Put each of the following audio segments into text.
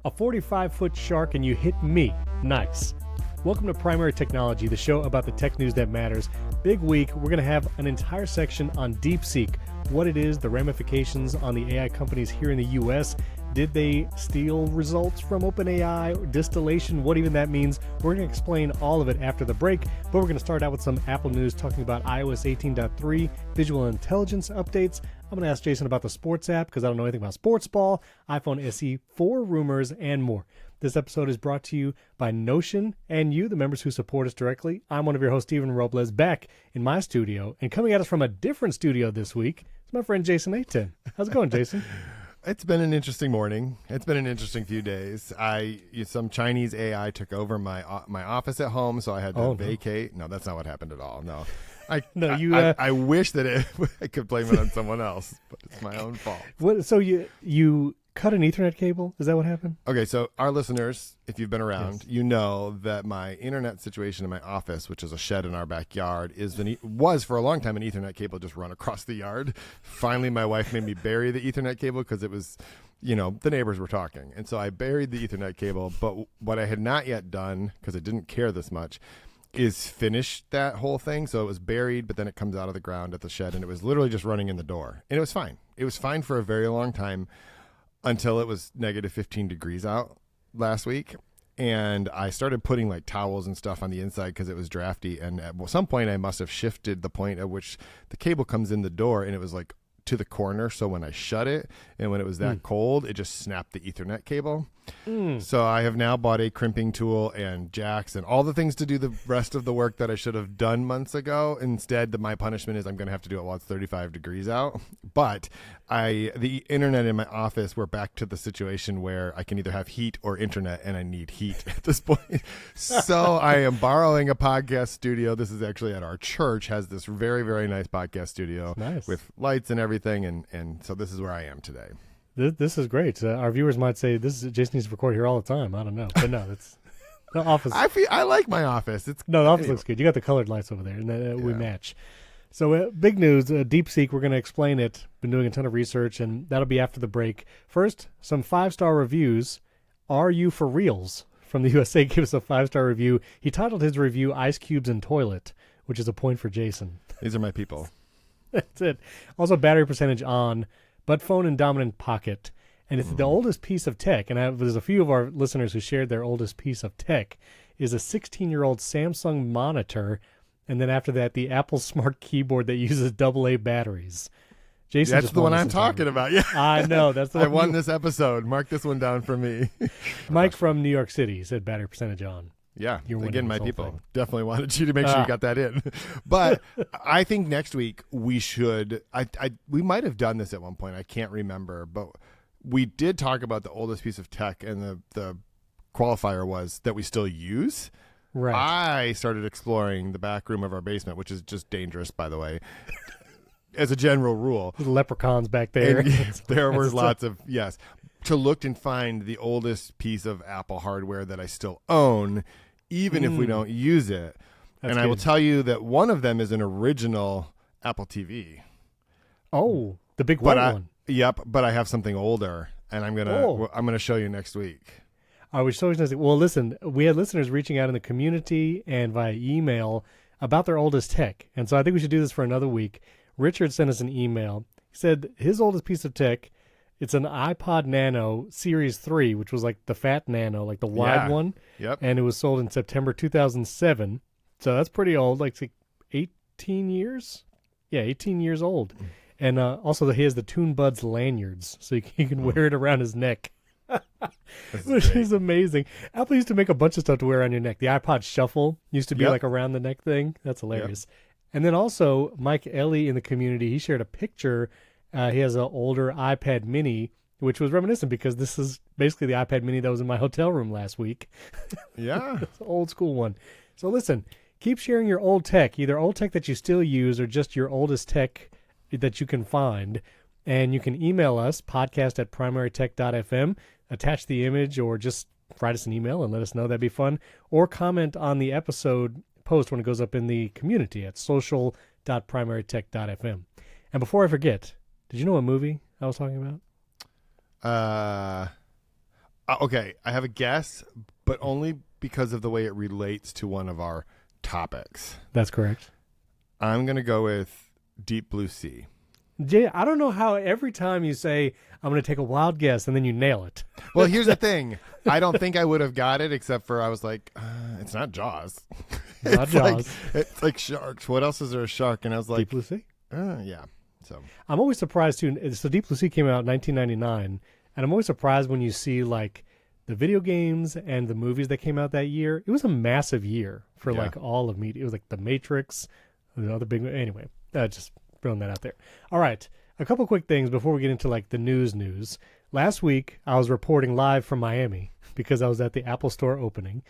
A 45-foot shark and you hit me. Nice. Welcome to Primary Technology, the show about the tech news that matters. Big week. We're going to have an entire section on DeepSeek, what it is, the ramifications on the AI companies here in the U.S. Did they steal results from OpenAI or distillation? What even that means? We're going to explain all of it after the break, but we're going to start out with some Apple news talking about iOS 18.3, visual intelligence updates. I'm going to ask Jason about the sports app because I don't know anything about sports ball, iPhone SE 4 rumors, and more. This episode is brought to you by Notion and you, the members who support us directly. I'm one of your hosts, Stephen Robles, back in my studio. And coming at us from a different studio this week is my friend Jason Aten. How's it going, Jason? It's been an interesting morning. It's been an interesting few days. Some Chinese AI took over my office at home, so I had to vacate. No, that's not what happened at all. No. I wish that I could blame it on someone else, but it's my own fault. So you cut an Ethernet cable? Is that what happened? Okay, so our listeners, if you've been around, you know that my internet situation in my office, which is a shed in our backyard, was for a long time an Ethernet cable just run across the yard. Finally, my wife made me bury the Ethernet cable because it was, the neighbors were talking. And so I buried the Ethernet cable, but what I had not yet done, because I didn't care this much, is finish that whole thing. So it was buried, but then it comes out of the ground at the shed, and it was literally just running in the door. And it was fine. It was fine for a very long time until it was negative 15 degrees out last week. And I started putting like towels and stuff on the inside because it was drafty. And at some point I must have shifted the point at which the cable comes in the door, and it was like to the corner. So when I shut it and when it was that cold, it just snapped the Ethernet cable. So I have now bought a crimping tool and jacks and all the things to do the rest of the work that I should have done months ago. Instead, my punishment is I'm going to have to do it while it's 35 degrees out. But the internet in my office, we're back to the situation where I can either have heat or internet, and I need heat at this point. So I am borrowing a podcast studio. This is actually at our church, has this very, very nice podcast studio with lights and everything. And so this is where I am today. This is great. Our viewers might say Jason needs to record here all the time. I don't know, but no, it's the office. I like my office. The office looks good. You got the colored lights over there, and we match. So big news, DeepSeek. We're going to explain it. Been doing a ton of research, and that'll be after the break. First, some 5-star reviews. Are you for reals? From the USA gave us a 5-star review. He titled his review "Ice Cubes and Toilet," which is a point for Jason. These are my people. That's it. Also, battery percentage on, but phone in dominant pocket. And it's the oldest piece of tech, and there's a few of our listeners who shared their oldest piece of tech, is a 16-year-old Samsung monitor, and then after that, the Apple Smart Keyboard that uses AA batteries. Jason, that's the one I'm talking about. Yeah, I know. That's the one. I won this episode. Mark this one down for me. Mike from New York City said battery percentage on. Yeah, again, my people definitely wanted you to make sure you got that in. But I think next week we should. We might have done this at one point. I can't remember, but we did talk about the oldest piece of tech, and the qualifier was that we still use. Right. I started exploring the back room of our basement, which is just dangerous, by the way, as a general rule. The leprechauns back there. There were lots of to look and find the oldest piece of Apple hardware that I still own, even if we don't use it. And I will tell you that one of them is an original Apple TV. Oh, the big white one. Yep, but I have something older, and I'm gonna show you next week. I was so excited. Well, listen, we had listeners reaching out in the community and via email about their oldest tech, and so I think we should do this for another week. Richard sent us an email. He said his oldest piece of tech, it's an iPod Nano Series 3, which was like the fat Nano, like the wide one. Yep. And it was sold in September 2007. So that's pretty old, like 18 years? Yeah, 18 years old. And also he has the Tune Buds lanyards, so he can wear it around his neck. Which is amazing. Apple used to make a bunch of stuff to wear around your neck. The iPod Shuffle used to be like around the neck thing. That's hilarious. Yep. And then also Mike Ellie in the community, he shared a picture. He has an older iPad Mini, which was reminiscent because this is basically the iPad Mini that was in my hotel room last week. Yeah. It's an old school one. So listen, keep sharing your old tech, either old tech that you still use or just your oldest tech that you can find. And you can email us, podcast@primarytech.fm, attach the image or just write us an email and let us know. That'd be fun. Or comment on the episode post when it goes up in the community at social.primarytech.fm. And before I forget, did you know what movie I was talking about? Okay, I have a guess, but only because of the way it relates to one of our topics. That's correct. I'm going to go with Deep Blue Sea. Jay, I don't know how every time you say, I'm going to take a wild guess, and then you nail it. Well, here's the thing. I don't think I would have got it except for I was like, it's not Jaws. Not Jaws. It's like sharks. What else is there a shark? And I was like, Deep Blue Sea? Yeah. So I'm always surprised, too. So Deep Blue Sea came out in 1999, and I'm always surprised when you see, like, the video games and the movies that came out that year. It was a massive year for, like, all of media. It was like The Matrix, another big... Anyway, just throwing that out there. All right. A couple quick things before we get into, like, the news. Last week, I was reporting live from Miami because I was at the Apple Store opening.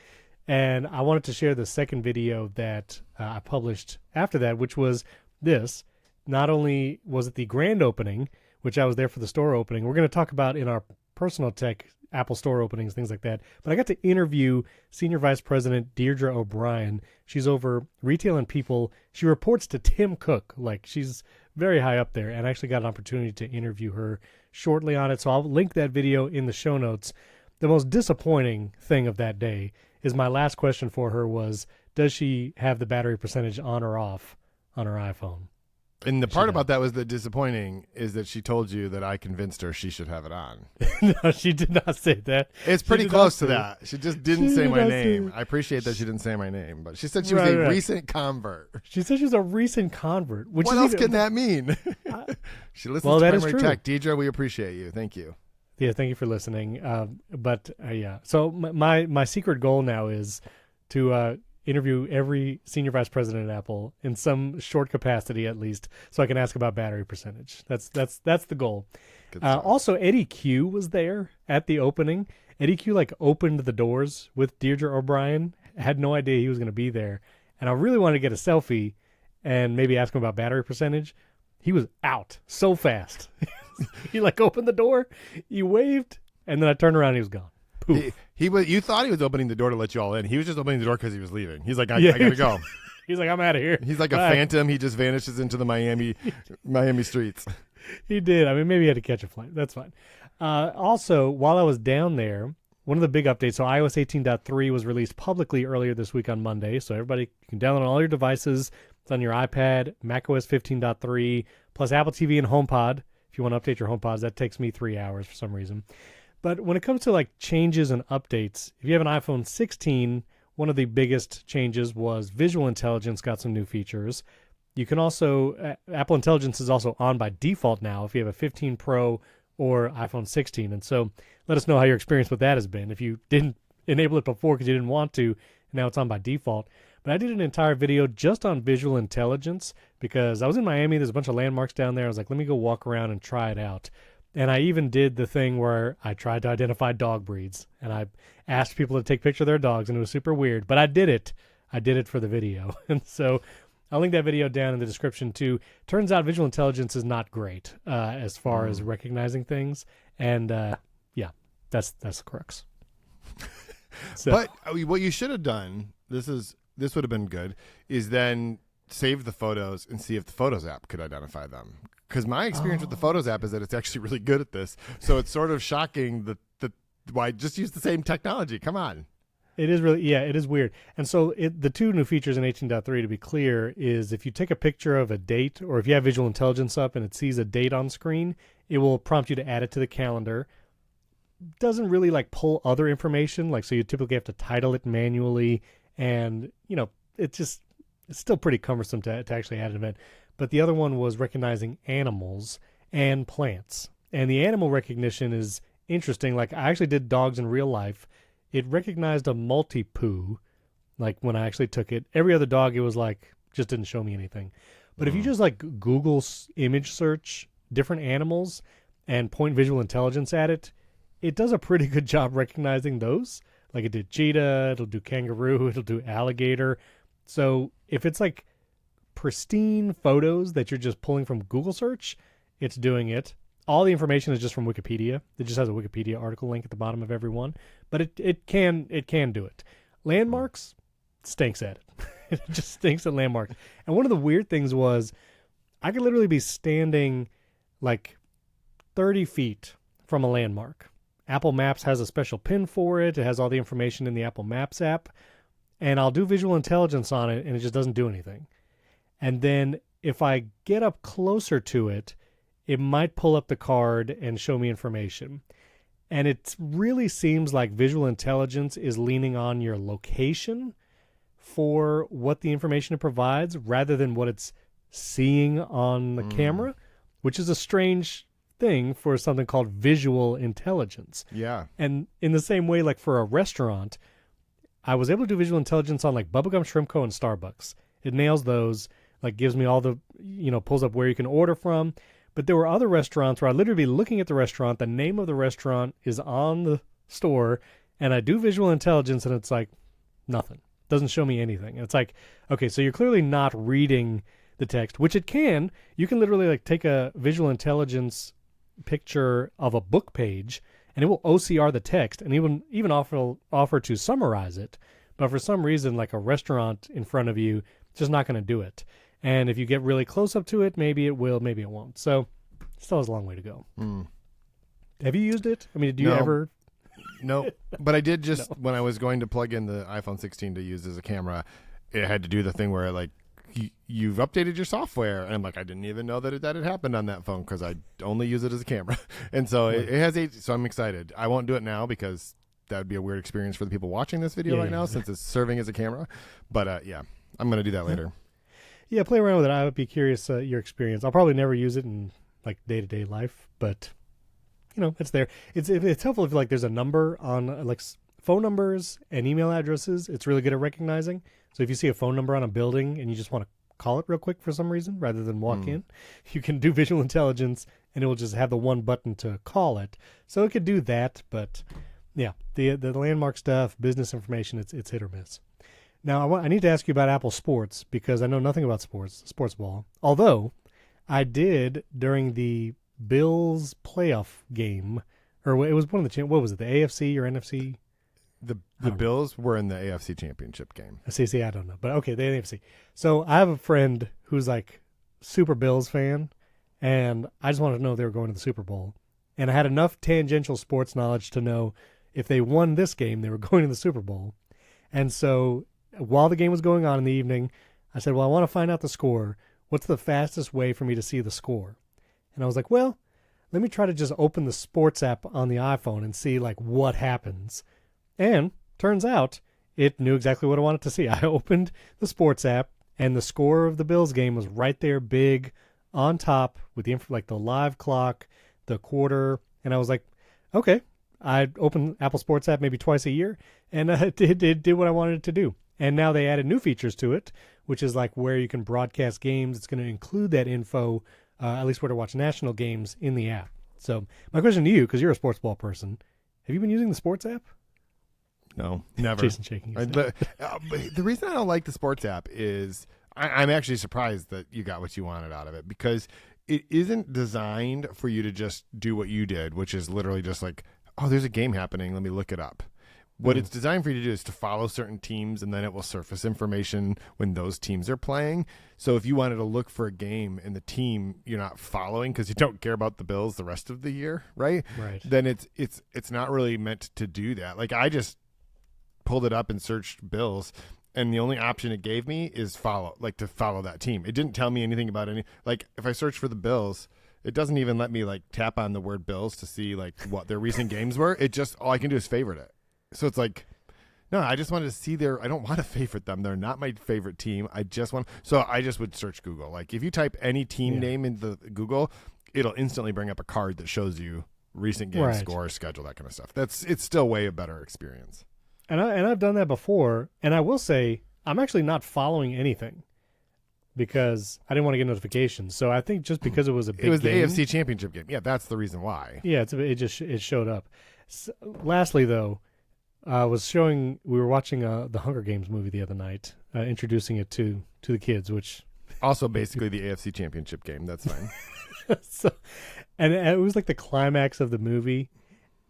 And I wanted to share the second video that I published after that, which was this. Not only was it the grand opening, which I was there for the store opening, we're going to talk about in our personal tech Apple Store openings, things like that. But I got to interview Senior Vice President Deirdre O'Brien. She's over retail and people. She reports to Tim Cook. Like, she's very high up there, and I actually got an opportunity to interview her shortly on it. So I'll link that video in the show notes. The most disappointing thing of that day is my last question for her was, does she have the battery percentage on or off on her iPhone? And the part about that was the disappointing is that she told you that I convinced her she should have it on. No, she did not say that. It's pretty close to that. She just didn't say my name. I appreciate that she didn't say my name, but she said she was a recent convert. She said she was a recent convert. What else can that mean? She listens to Primary Tech. Deirdre, we appreciate you. Thank you. Yeah, thank you for listening. Yeah. So my secret goal now is to interview every senior vice president at Apple in some short capacity at least, so I can ask about battery percentage. That's the goal. Also, Eddie Q was there at the opening. Eddie Q opened the doors with Deirdre O'Brien. Had no idea he was going to be there, and I really wanted to get a selfie and maybe ask him about battery percentage. He was out so fast. He opened the door, he waved, and then I turned around and he was gone. He was. You thought he was opening the door to let you all in. He was just opening the door because he was leaving. He's like, I gotta go. He's like, I'm out of here. He's like a phantom. He just vanishes into the Miami streets. He did. I mean, maybe he had to catch a flight. That's fine. Also, while I was down there, one of the big updates, so iOS 18.3 was released publicly earlier this week on Monday. So everybody can download on all your devices. It's on your iPad, macOS 15.3, plus Apple TV and HomePod. If you want to update your HomePods, that takes me 3 hours for some reason. But when it comes to changes and updates, if you have an iPhone 16, one of the biggest changes was visual intelligence got some new features. You can also, Apple Intelligence is also on by default now if you have a 15 Pro or iPhone 16. And so let us know how your experience with that has been. If you didn't enable it before because you didn't want to, now it's on by default. But I did an entire video just on visual intelligence because I was in Miami. There's a bunch of landmarks down there. I was like, let me go walk around and try it out. And I even did the thing where I tried to identify dog breeds. And I asked people to take pictures of their dogs, and it was super weird. But I did it. I did it for the video. And so I'll link that video down in the description, too. Turns out visual intelligence is not great as far as recognizing things. And, yeah, that's the crux. So. But what you should have done, this would have been good, is then save the photos and see if the Photos app could identify them. Because my experience with the Photos app is that it's actually really good at this. So it's sort of shocking that why just use the same technology. Come on. It is really, yeah, it is weird. And so the two new features in 18.3, to be clear, is if you take a picture of a date or if you have visual intelligence up and it sees a date on screen, it will prompt you to add it to the calendar. Doesn't really pull other information. So you typically have to title it manually. And, it's still pretty cumbersome to actually add an event. But the other one was recognizing animals and plants. And the animal recognition is interesting. I actually did dogs in real life. It recognized a multi-poo, when I actually took it. Every other dog, it was just didn't show me anything. But if you just Google image search different animals and point visual intelligence at it, it does a pretty good job recognizing those. It did cheetah, it'll do kangaroo, it'll do alligator. So if it's pristine photos that you're just pulling from Google search, it's doing it. All the information is just from Wikipedia. It just has a Wikipedia article link at the bottom of every one, but it can do it. Landmarks stinks at it. It just stinks at landmarks. And one of the weird things was I could literally be standing 30 feet from a landmark Apple Maps has a special pin for it. It has all the information in the Apple Maps app. And I'll do visual intelligence on it, and it just doesn't do anything. And then if I get up closer to it, it might pull up the card and show me information. And it really seems like visual intelligence is leaning on your location for what the information it provides rather than what it's seeing on the camera, which is a strange thing for something called visual intelligence. Yeah. And in the same way, like for a restaurant, I was able to do visual intelligence on like Bubblegum Shrimp Co. and Starbucks. It nails those, like gives me all the, pulls up where you can order from. But there were other restaurants where I'd literally be looking at the restaurant, the name of the restaurant is on the store, and I do visual intelligence, and it's like nothing. Doesn't show me anything. And it's like, okay, so you're clearly not reading the text, which it can. You can literally like take a visual intelligence picture of a book page, and it will OCR the text and even offer to summarize it. But for some reason, like a restaurant in front of you, it's just not going to do it. And if you get really close up to it, maybe it will, maybe it won't. So it still has a long way to go. Have you used it? I mean, did you ever? No, but I did just when I was going to plug in the iPhone 16 to use as a camera, it had to do the thing where like you've updated your software, and I'm like, I didn't even know that had happened on that phone because I only use it as a camera, and so it has so I'm excited. I won't do it now because that would be a weird experience for the people watching this video right now since it's serving as a camera. But I'm going to do that later. Yeah, play around with it. I would be curious your experience. I'll probably never use it in like day-to-day life, but it's there. It's helpful if like there's a number on like phone numbers and email addresses. It's really good at recognizing. So if you see a phone number on a building and you just want to call it real quick for some reason rather than walk in, you can do visual intelligence and it will just have the one button to call it. So it could do that, but yeah, the landmark stuff, business information, it's hit or miss. Now, I need to ask you about Apple Sports because I know nothing about sports ball. Although, I did during the Bills playoff game, or it was one of the, what was it, the AFC or NFC? The Bills were in the AFC Championship game. See, I don't know. But okay, the AFC. So I have a friend who's like super Bills fan, and I just wanted to know they were going to the Super Bowl. And I had enough tangential sports knowledge to know if they won this game, they were going to the Super Bowl. And so while the game was going on in the evening, I said, well, I want to find out the score. What's the fastest way for me to see the score? And I was like, well, let me try to just open the sports app on the iPhone and see like what happens. And turns out it knew exactly what I wanted to see. I opened the sports app and the score of the Bills game was right there, big on top with the live clock, the quarter. And I was like, okay, I open Apple Sports app maybe twice a year and it did what I wanted it to do. And now they added new features to it, which is like where you can broadcast games. It's going to include that info, at least where to watch national games in the app. So my question to you, because you're a sports ball person, have you been using the sports app? No, never. Jason shaking his head. The reason I don't like the sports app is I'm actually surprised that you got what you wanted out of it because it isn't designed for you to just do what you did, which is literally just like, oh, there's a game happening. Let me look it up. What it's designed for you to do is to follow certain teams, and then it will surface information when those teams are playing. So if you wanted to look for a game in the team you're not following because you don't care about the Bills the rest of the year, right? Then it's not really meant to do that. Like I just pulled it up and searched Bills, and the only option it gave me is to follow that team. It didn't tell me anything about any. Like if I search for the Bills, it doesn't even let me like tap on the word Bills to see like what their recent games were. It just all I can do is favorite it. So it's like, no, I just wanted to see I don't want to favorite them. They're not my favorite team. I just would search Google. Like if you type any team name into Google, it'll instantly bring up a card that shows you recent game score, schedule, that kind of stuff. It's still way a better experience. And I've done that before. And I will say I'm actually not following anything because I didn't want to get notifications. So I think just because it was a big game. It was the AFC Championship game. Yeah, that's the reason why. Yeah, it showed up. So, lastly, though, we were watching the Hunger Games movie the other night, introducing it to the kids, which also basically the AFC Championship game. That's fine. And it was like the climax of the movie,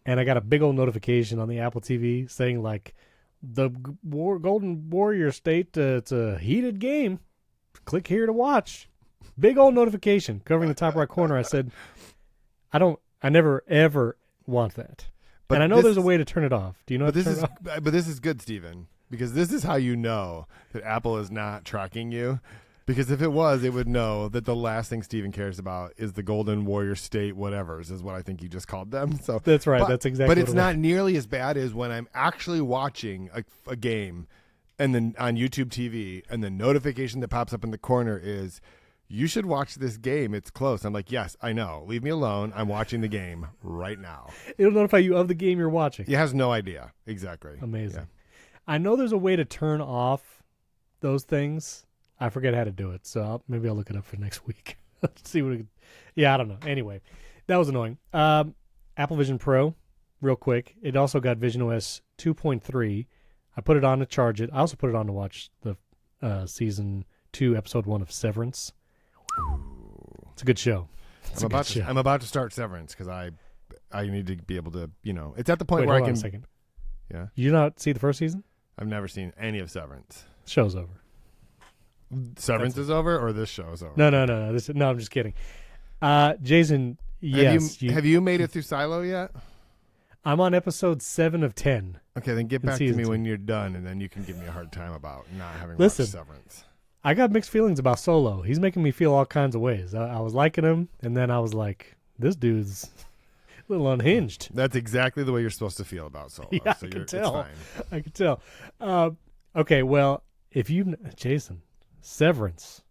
and I got a big old notification on the Apple TV saying like the Golden Warrior State. It's a heated game. Click here to watch. Big old notification covering the top right corner. I said, I never ever want that. And I know there's a way to turn it off. Do you know how to turn it off? But this is good, Stephen, because this is how you know that Apple is not tracking you. Because if it was, it would know that the last thing Stephen cares about is the Golden Warrior State whatevers, is what I think you just called them. So that's right. That's exactly. But it's not nearly as bad as when I'm actually watching a game, and then on YouTube TV, and the notification that pops up in the corner is, "You should watch this game. It's close." I'm like, "Yes, I know. Leave me alone. I'm watching the game right now." It'll notify you of the game you're watching. It has no idea. Exactly. Amazing. Yeah. I know there's a way to turn off those things. I forget how to do it, so maybe I'll look it up for next week. See what. Yeah, I don't know. Anyway, that was annoying. Apple Vision Pro, real quick. It also got visionOS 2.3. I put it on to charge it. I also put it on to watch the season 2, episode 1 of Severance. It's a good show. I'm about to start Severance because I need to be able to, it's at the point Wait, where I hold can. on a second. Yeah. You not see the first season? I've never seen any of Severance. Show's over. Severance is over, or this show is over? No. No, I'm just kidding. Jason, yes. Have you made it through Silo yet? I'm on episode 7 of 10. Okay, then get back to me when you're done, and then you can give me a hard time about not having watched Severance. I got mixed feelings about Solo. He's making me feel all kinds of ways. I was liking him, and then I was like, this dude's a little unhinged. That's exactly the way you're supposed to feel about Solo. Yeah, so I can tell. It's fine. I can tell. Okay, well, if you, Jason, Severance,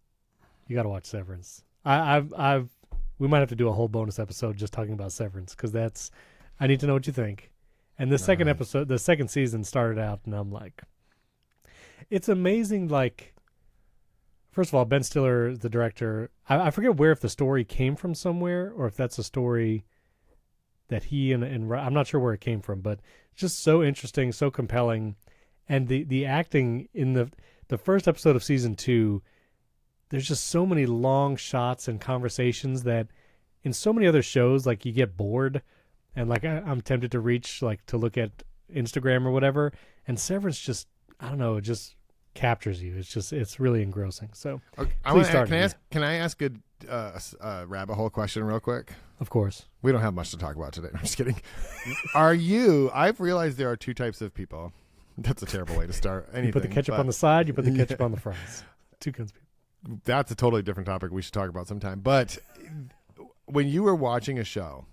you got to watch Severance. We might have to do a whole bonus episode just talking about Severance because I need to know what you think. And the second episode, the second season started out, and I'm like, it's amazing. Like, first of all, Ben Stiller, the director, I forget if the story came from somewhere or if that's a story that he and I'm not sure where it came from, but just so interesting, so compelling. And the acting in the first episode of season 2, there's just so many long shots and conversations that in so many other shows, like, you get bored and like I'm tempted to reach like to look at Instagram or whatever. And Severance just, I don't know, it just captures you. It's really engrossing. So please start. Can I ask a rabbit hole question real quick? Of course. We don't have much to talk about today. I'm just kidding. I've realized there are 2 types of people. That's a terrible way to start anything. You put the ketchup on the side, you put the ketchup on the fries. 2 kinds of people. That's a totally different topic we should talk about sometime. But when you were watching a show,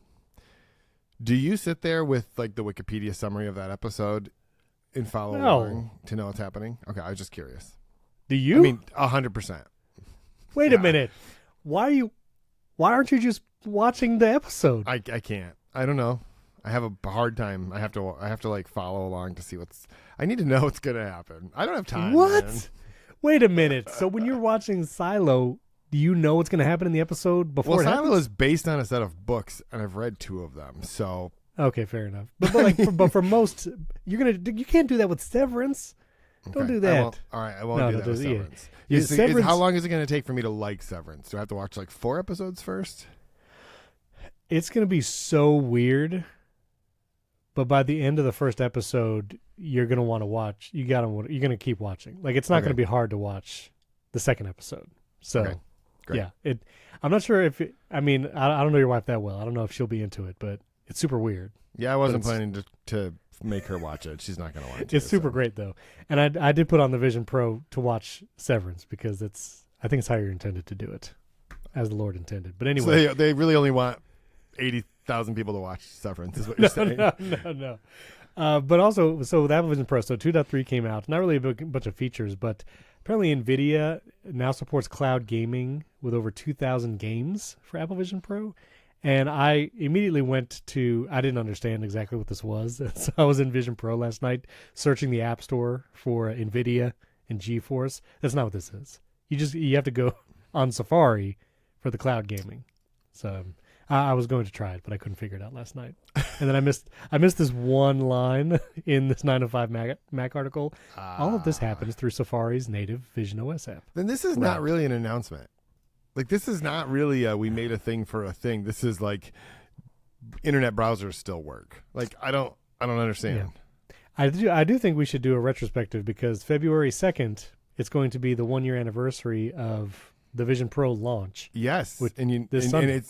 do you sit there with like the Wikipedia summary of that episode and follow along to know what's happening? Okay, I was just curious. Do you? I mean, 100%. Wait a minute. Why aren't you just watching the episode? I can't. I don't know. I have a hard time. I have to like follow along to see I need to know what's going to happen. I don't have time. What? Man. Wait a minute. So when you're watching Silo, do you know what's going to happen in the episode before it happens? Silo is based on a set of books, and I've read 2 of them. So okay, fair enough. But for most, you can't do that with Severance. Don't do that. All right, I won't do that with Severance. Severance. How long is it going to take for me to like Severance? Do I have to watch like 4 episodes first? It's going to be so weird. But by the end of the first episode, you're going to want to watch. You're going to keep watching. Like, it's not going to be hard to watch the second episode. So, great. Yeah. I'm not sure if I don't know your wife that well. I don't know if she'll be into it, but it's super weird. Yeah, I wasn't planning to make her watch it. She's not going to want to. It's super great, though. And I did put on the Vision Pro to watch Severance because I think it's how you're intended to do it, as the Lord intended. But anyway. So they really only want 80,000 people to watch Severance is what you're saying. No. But also, so with Apple Vision Pro, so 2.3 came out. Not really a bunch of features, but apparently NVIDIA now supports cloud gaming with over 2,000 games for Apple Vision Pro. And I immediately I didn't understand exactly what this was. So I was in Vision Pro last night searching the App Store for NVIDIA and GeForce. That's not what this is. You have to go on Safari for the cloud gaming. So I was going to try it, but I couldn't figure it out last night. And then I missed this one line in this 9 to 5 Mac article. All of this happens through Safari's native Vision OS app. Then this is not really an announcement. Like, this is not really we made a thing for a thing. This is like internet browsers still work. Like, I don't understand. Yeah. I do think we should do a retrospective because February 2nd, it's going to be the 1-year anniversary of the Vision Pro launch. Yes, Sunday.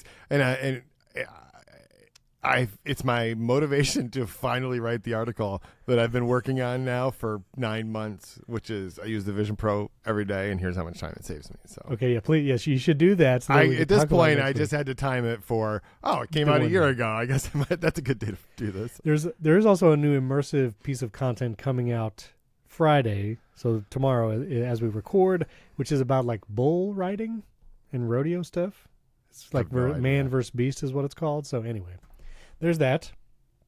it's my motivation to finally write the article that I've been working on now for 9 months, which is I use the Vision Pro every day, and here's how much time it saves me. So okay, yeah, please, yes, you should do that. So at this point, I just had to time it for it came out a year ago. I guess that's a good day to do this. There is also a new immersive piece of content coming out Friday, so tomorrow as we record, which is about like bull riding and rodeo stuff. It's like man versus beast is what it's called. So anyway, there's that.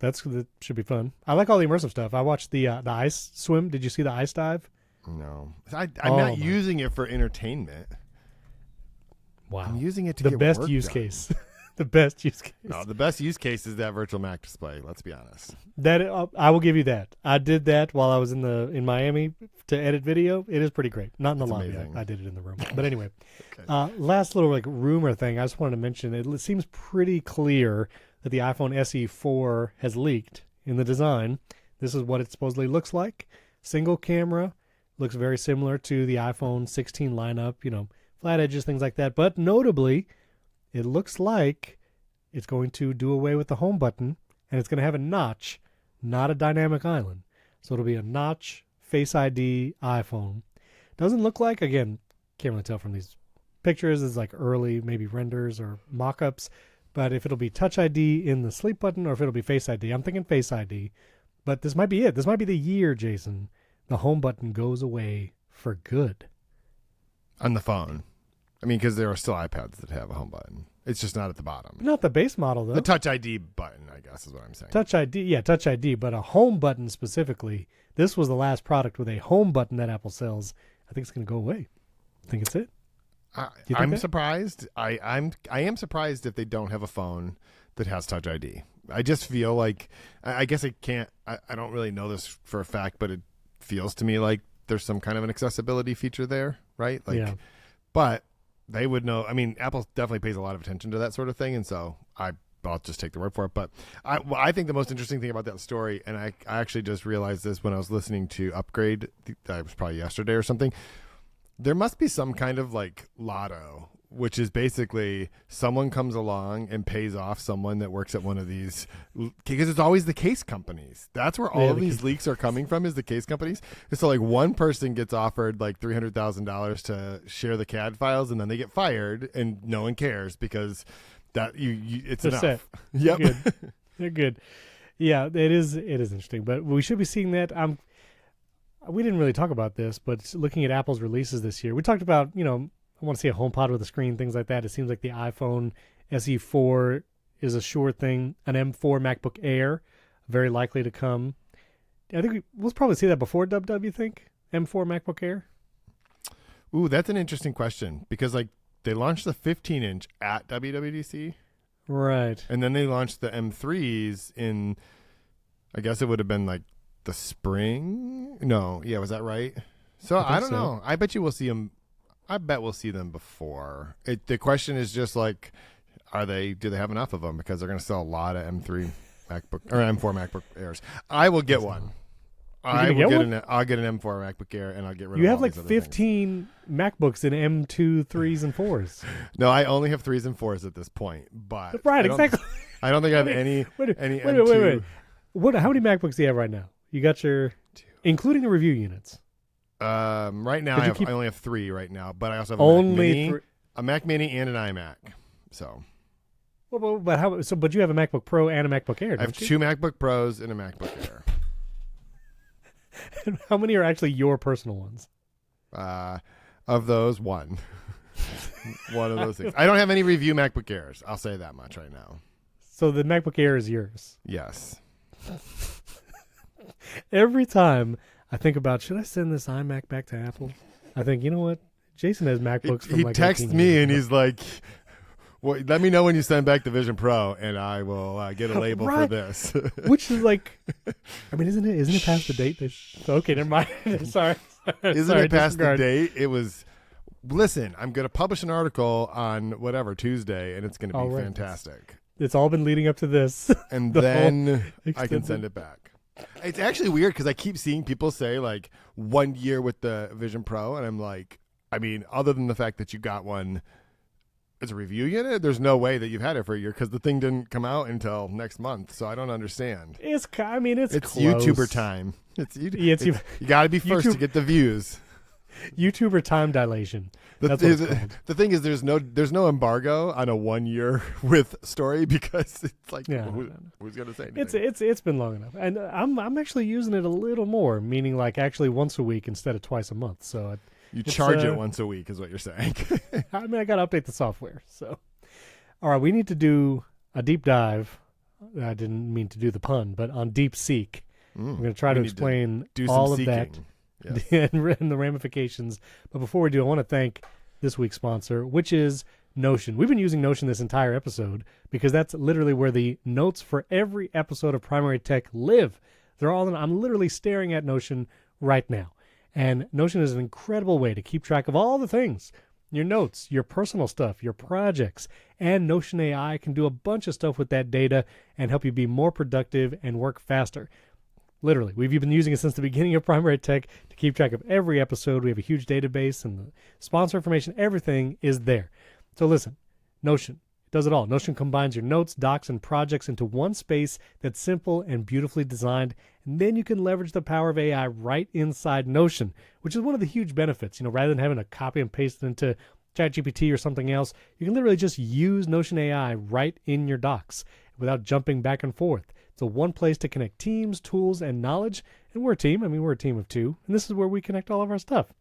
That should be fun. I like all the immersive stuff. I watched the ice swim. Did you see the ice dive? No, I'm not using it for entertainment. Wow, I'm using it to the get best work use done. case. The best use case. No, the best use case is that virtual Mac display. Let's be honest. That I will give you that. I did that while I was in Miami to edit video. It is pretty great. Not in the lobby. Amazing. I did it in the room. But anyway, Okay. last little like rumor thing. I just wanted to mention. It seems pretty clear that the iPhone SE 4 has leaked in the design. This is what it supposedly looks like. Single camera. Looks very similar to the iPhone 16 lineup. Flat edges, things like that. But notably, it looks like it's going to do away with the home button, and it's going to have a notch, not a dynamic island. So it'll be a notch Face ID iPhone. Doesn't look like, again, can't really tell from these pictures. It's like early, maybe renders or mock-ups. But if it'll be Touch ID in the sleep button or if it'll be Face ID, I'm thinking Face ID. But this might be it. This might be the year, Jason. The home button goes away for good. On the phone. I mean, because there are still iPads that have a home button. It's just not at the bottom. Not the base model, though. The Touch ID button, I guess, is what I'm saying. Touch ID, but a home button specifically. This was the last product with a home button that Apple sells. I think it's going to go away. I think it's it. I'm surprised. I am surprised if they don't have a phone that has Touch ID. I just feel like, I guess I can't, I don't really know this for a fact, but it feels to me like there's some kind of an accessibility feature there, right? Yeah. But they would know. I mean, Apple definitely pays a lot of attention to that sort of thing, and so I'll just take the word for it. But I think the most interesting thing about that story, and I actually just realized this when I was listening to Upgrade, that was probably yesterday or something, there must be some kind of like lotto, which is basically someone comes along and pays off someone that works at one of these, because it's always the case companies. That's where all of these leaks are coming from, is the case companies. And so like one person gets offered like $300,000 to share the CAD files, and then they get fired, and no one cares because that it's They're enough. Set. Yep. They're good. They're good. Yeah, it is interesting, but we should be seeing that. We didn't really talk about this, but looking at Apple's releases this year, we talked about, I want to see a HomePod with a screen, things like that. It seems like the iPhone SE4 is a sure thing. An M4 MacBook Air, very likely to come. I think we'll probably see that before WW, you think? M4 MacBook Air? Ooh, that's an interesting question, because like they launched the 15-inch at WWDC. Right. And then they launched the M3s in, I guess it would have been like the spring? No. Yeah, was that right? So I don't know. I bet you we'll see them. I bet we'll see them before. The question is just like, do they have enough of them? Because they're going to sell a lot of M3 MacBook or M4 MacBook Airs. I will get one. I'll get an M4 MacBook Air, and I'll get rid of You have all like these other 15 MacBooks in M2, 3s, and 4s. No, I only have 3s and 4s at this point. But right, exactly. I don't think I have any M2. Wait. How many MacBooks do you have right now? You got your, including the review units. Right now I only have 3 right now, but I also have a Mac Mini and an iMac. So, but you have a MacBook Pro and a MacBook Air. I have 2 MacBook Pros and a MacBook Air. How many are actually your personal ones? Of those, one. One of those things. I don't have any review MacBook Airs. I'll say that much right now. So the MacBook Air is yours. Yes. Every time I think about, should I send this iMac back to Apple? I think, you know what? Jason has MacBooks from he like texts me and he's like, well, let me know when you send back the Vision Pro, and I will get a label for this. Which is like, I mean, isn't it past the date? Okay, never mind. Sorry. Isn't it past the date? It was. Listen, I'm going to publish an article on whatever Tuesday, and it's going to be fantastic. It's all been leading up to this. And then I can send it back. It's actually weird because I keep seeing people say like 1 year with the Vision Pro, and I'm like, I mean, other than the fact that you got one It's reviewing it? There's no way that you've had it for a year because the thing didn't come out until next month. So I don't understand. It's close. YouTuber time. You got to be first to get the views. YouTuber time dilation. The thing is, there's no embargo on a 1 year with story because it's like, who's going to say anything? It's been long enough. And I'm actually using it a little more, meaning like actually once a week instead of twice a month. So you charge it once a week is what you're saying. I mean, I got to update the software. So, all right, we need to do a deep dive. I didn't mean to do the pun, but on DeepSeek. We're going to try to explain all of that and the ramifications. But before we do, I want to thank this week's sponsor, which is Notion. We've been using Notion this entire episode because that's literally where the notes for every episode of Primary Tech live. They're all in. I'm literally staring at Notion right now. And Notion is an incredible way to keep track of all the things, your notes, your personal stuff, your projects, and Notion AI can do a bunch of stuff with that data and help you be more productive and work faster. Literally, we've been using it since the beginning of Primary Tech to keep track of every episode. We have a huge database, and the sponsor information, everything is there. So listen, Notion does it all. Notion combines your notes, docs, and projects into one space that's simple and beautifully designed, and then you can leverage the power of AI right inside Notion, which is one of the huge benefits. Rather than having to copy and paste it into ChatGPT or something else, you can literally just use Notion AI right in your docs without jumping back and forth. It's a one place to connect teams, tools, and knowledge. And we're a team. We're a team of two. And this is where we connect all of our stuff.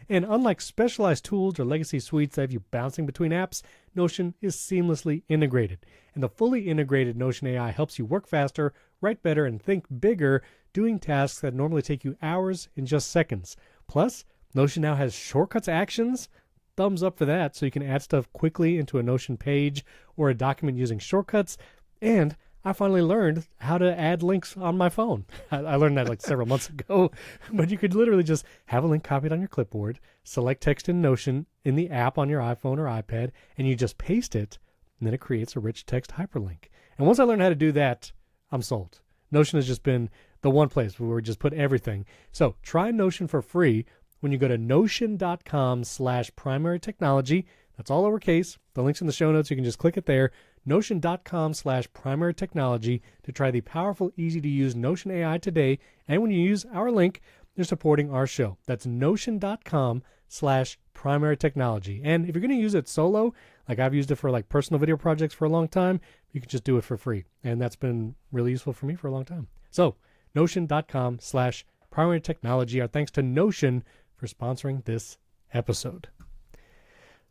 And unlike specialized tools or legacy suites that have you bouncing between apps, Notion is seamlessly integrated. And the fully integrated Notion AI helps you work faster, write better, and think bigger, doing tasks that normally take you hours in just seconds. Plus, Notion now has shortcuts actions. Thumbs up for that, so you can add stuff quickly into a Notion page or a document using shortcuts. And I finally learned how to add links on my phone. I learned that like several months ago, but you could literally just have a link copied on your clipboard, select text in Notion in the app on your iPhone or iPad, and you just paste it, and then it creates a rich text hyperlink. And once I learned how to do that, I'm sold. Notion has just been the one place where we just put everything. So try Notion for free when you go to notion.com/primarytechnology. That's all lowercase. The link's in the show notes. You can just click it there. Notion.com/primarytechnology to try the powerful, easy-to-use Notion AI today. And when you use our link, you're supporting our show. That's notion.com/primarytechnology. And if you're going to use it solo, like I've used it for like personal video projects for a long time, you can just do it for free. And that's been really useful for me for a long time. So notion.com/primarytechnology. Our thanks to Notion for sponsoring this episode.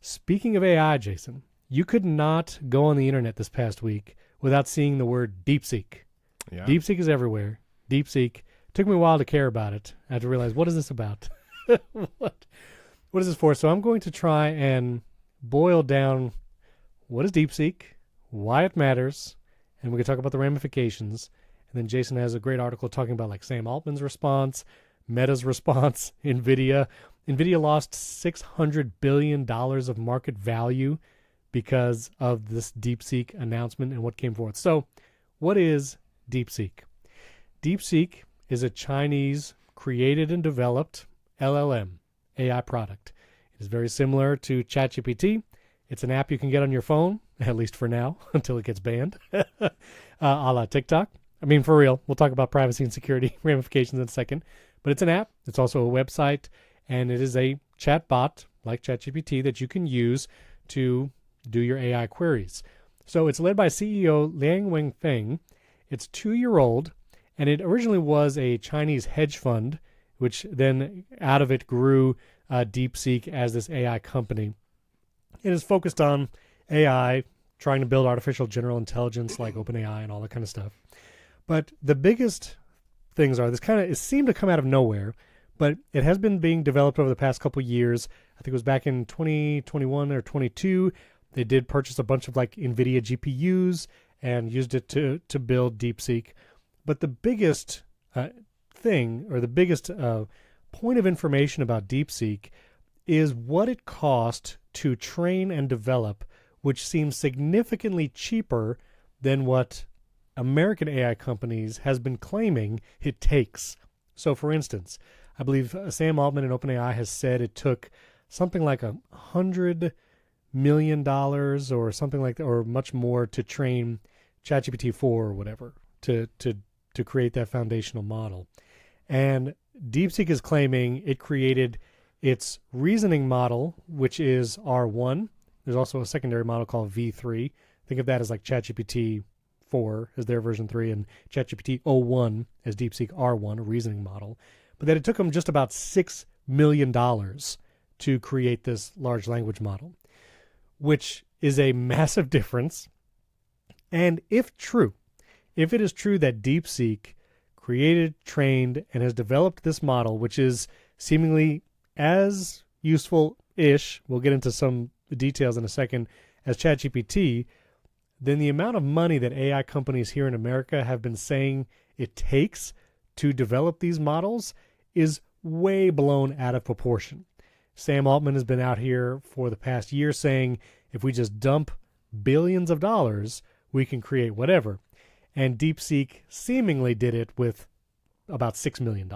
Speaking of AI, Jason, you could not go on the internet this past week without seeing the word DeepSeek. Yeah. DeepSeek is everywhere. DeepSeek. Took me a while to care about it. I had to realize, what is this about? What is this for? So I'm going to try and boil down what is DeepSeek, why it matters, and we're going to talk about the ramifications. And then Jason has a great article talking about like Sam Altman's response, Meta's response, NVIDIA. NVIDIA lost $600 billion of market value because of this DeepSeek announcement and what came forth. So what is DeepSeek? DeepSeek is a Chinese created and developed LLM AI product. It is very similar to ChatGPT. It's an app you can get on your phone, at least for now, until it gets banned, a la TikTok. For real. We'll talk about privacy and security ramifications in a second. But it's an app. It's also a website. And it is a chat bot like ChatGPT that you can use to do your AI queries. So it's led by CEO Liang Wenfeng. It's 2-year-old, and it originally was a Chinese hedge fund, which then out of it grew DeepSeek as this AI company. It is focused on AI, trying to build artificial general intelligence like OpenAI and all that kind of stuff. But the biggest things are, it seemed to come out of nowhere, but it has been being developed over the past couple years. I think it was back in 2021 or 22. They did purchase a bunch of like NVIDIA GPUs and used it to build DeepSeek. But the biggest thing, or the biggest point of information about DeepSeek is what it cost to train and develop, which seems significantly cheaper than what American AI companies has been claiming it takes. So for instance, I believe Sam Altman in OpenAI has said it took something like $100 million or something like that, or much more, to train ChatGPT 4 or whatever, to create that foundational model. And DeepSeek is claiming it created its reasoning model, which is R1. There's also a secondary model called V3. Think of that as like ChatGPT 4 as their version 3 and ChatGPT O1 as DeepSeek R1, a reasoning model. But that it took them just about $6 million to create this large language model, which is a massive difference. And if it is true that DeepSeek created, trained, and has developed this model, which is seemingly as useful-ish, we'll get into some details in a second, as ChatGPT, then the amount of money that AI companies here in America have been saying it takes to develop these models is way blown out of proportion. Sam Altman has been out here for the past year saying if we just dump billions of dollars, we can create whatever. And DeepSeek seemingly did it with about $6 million,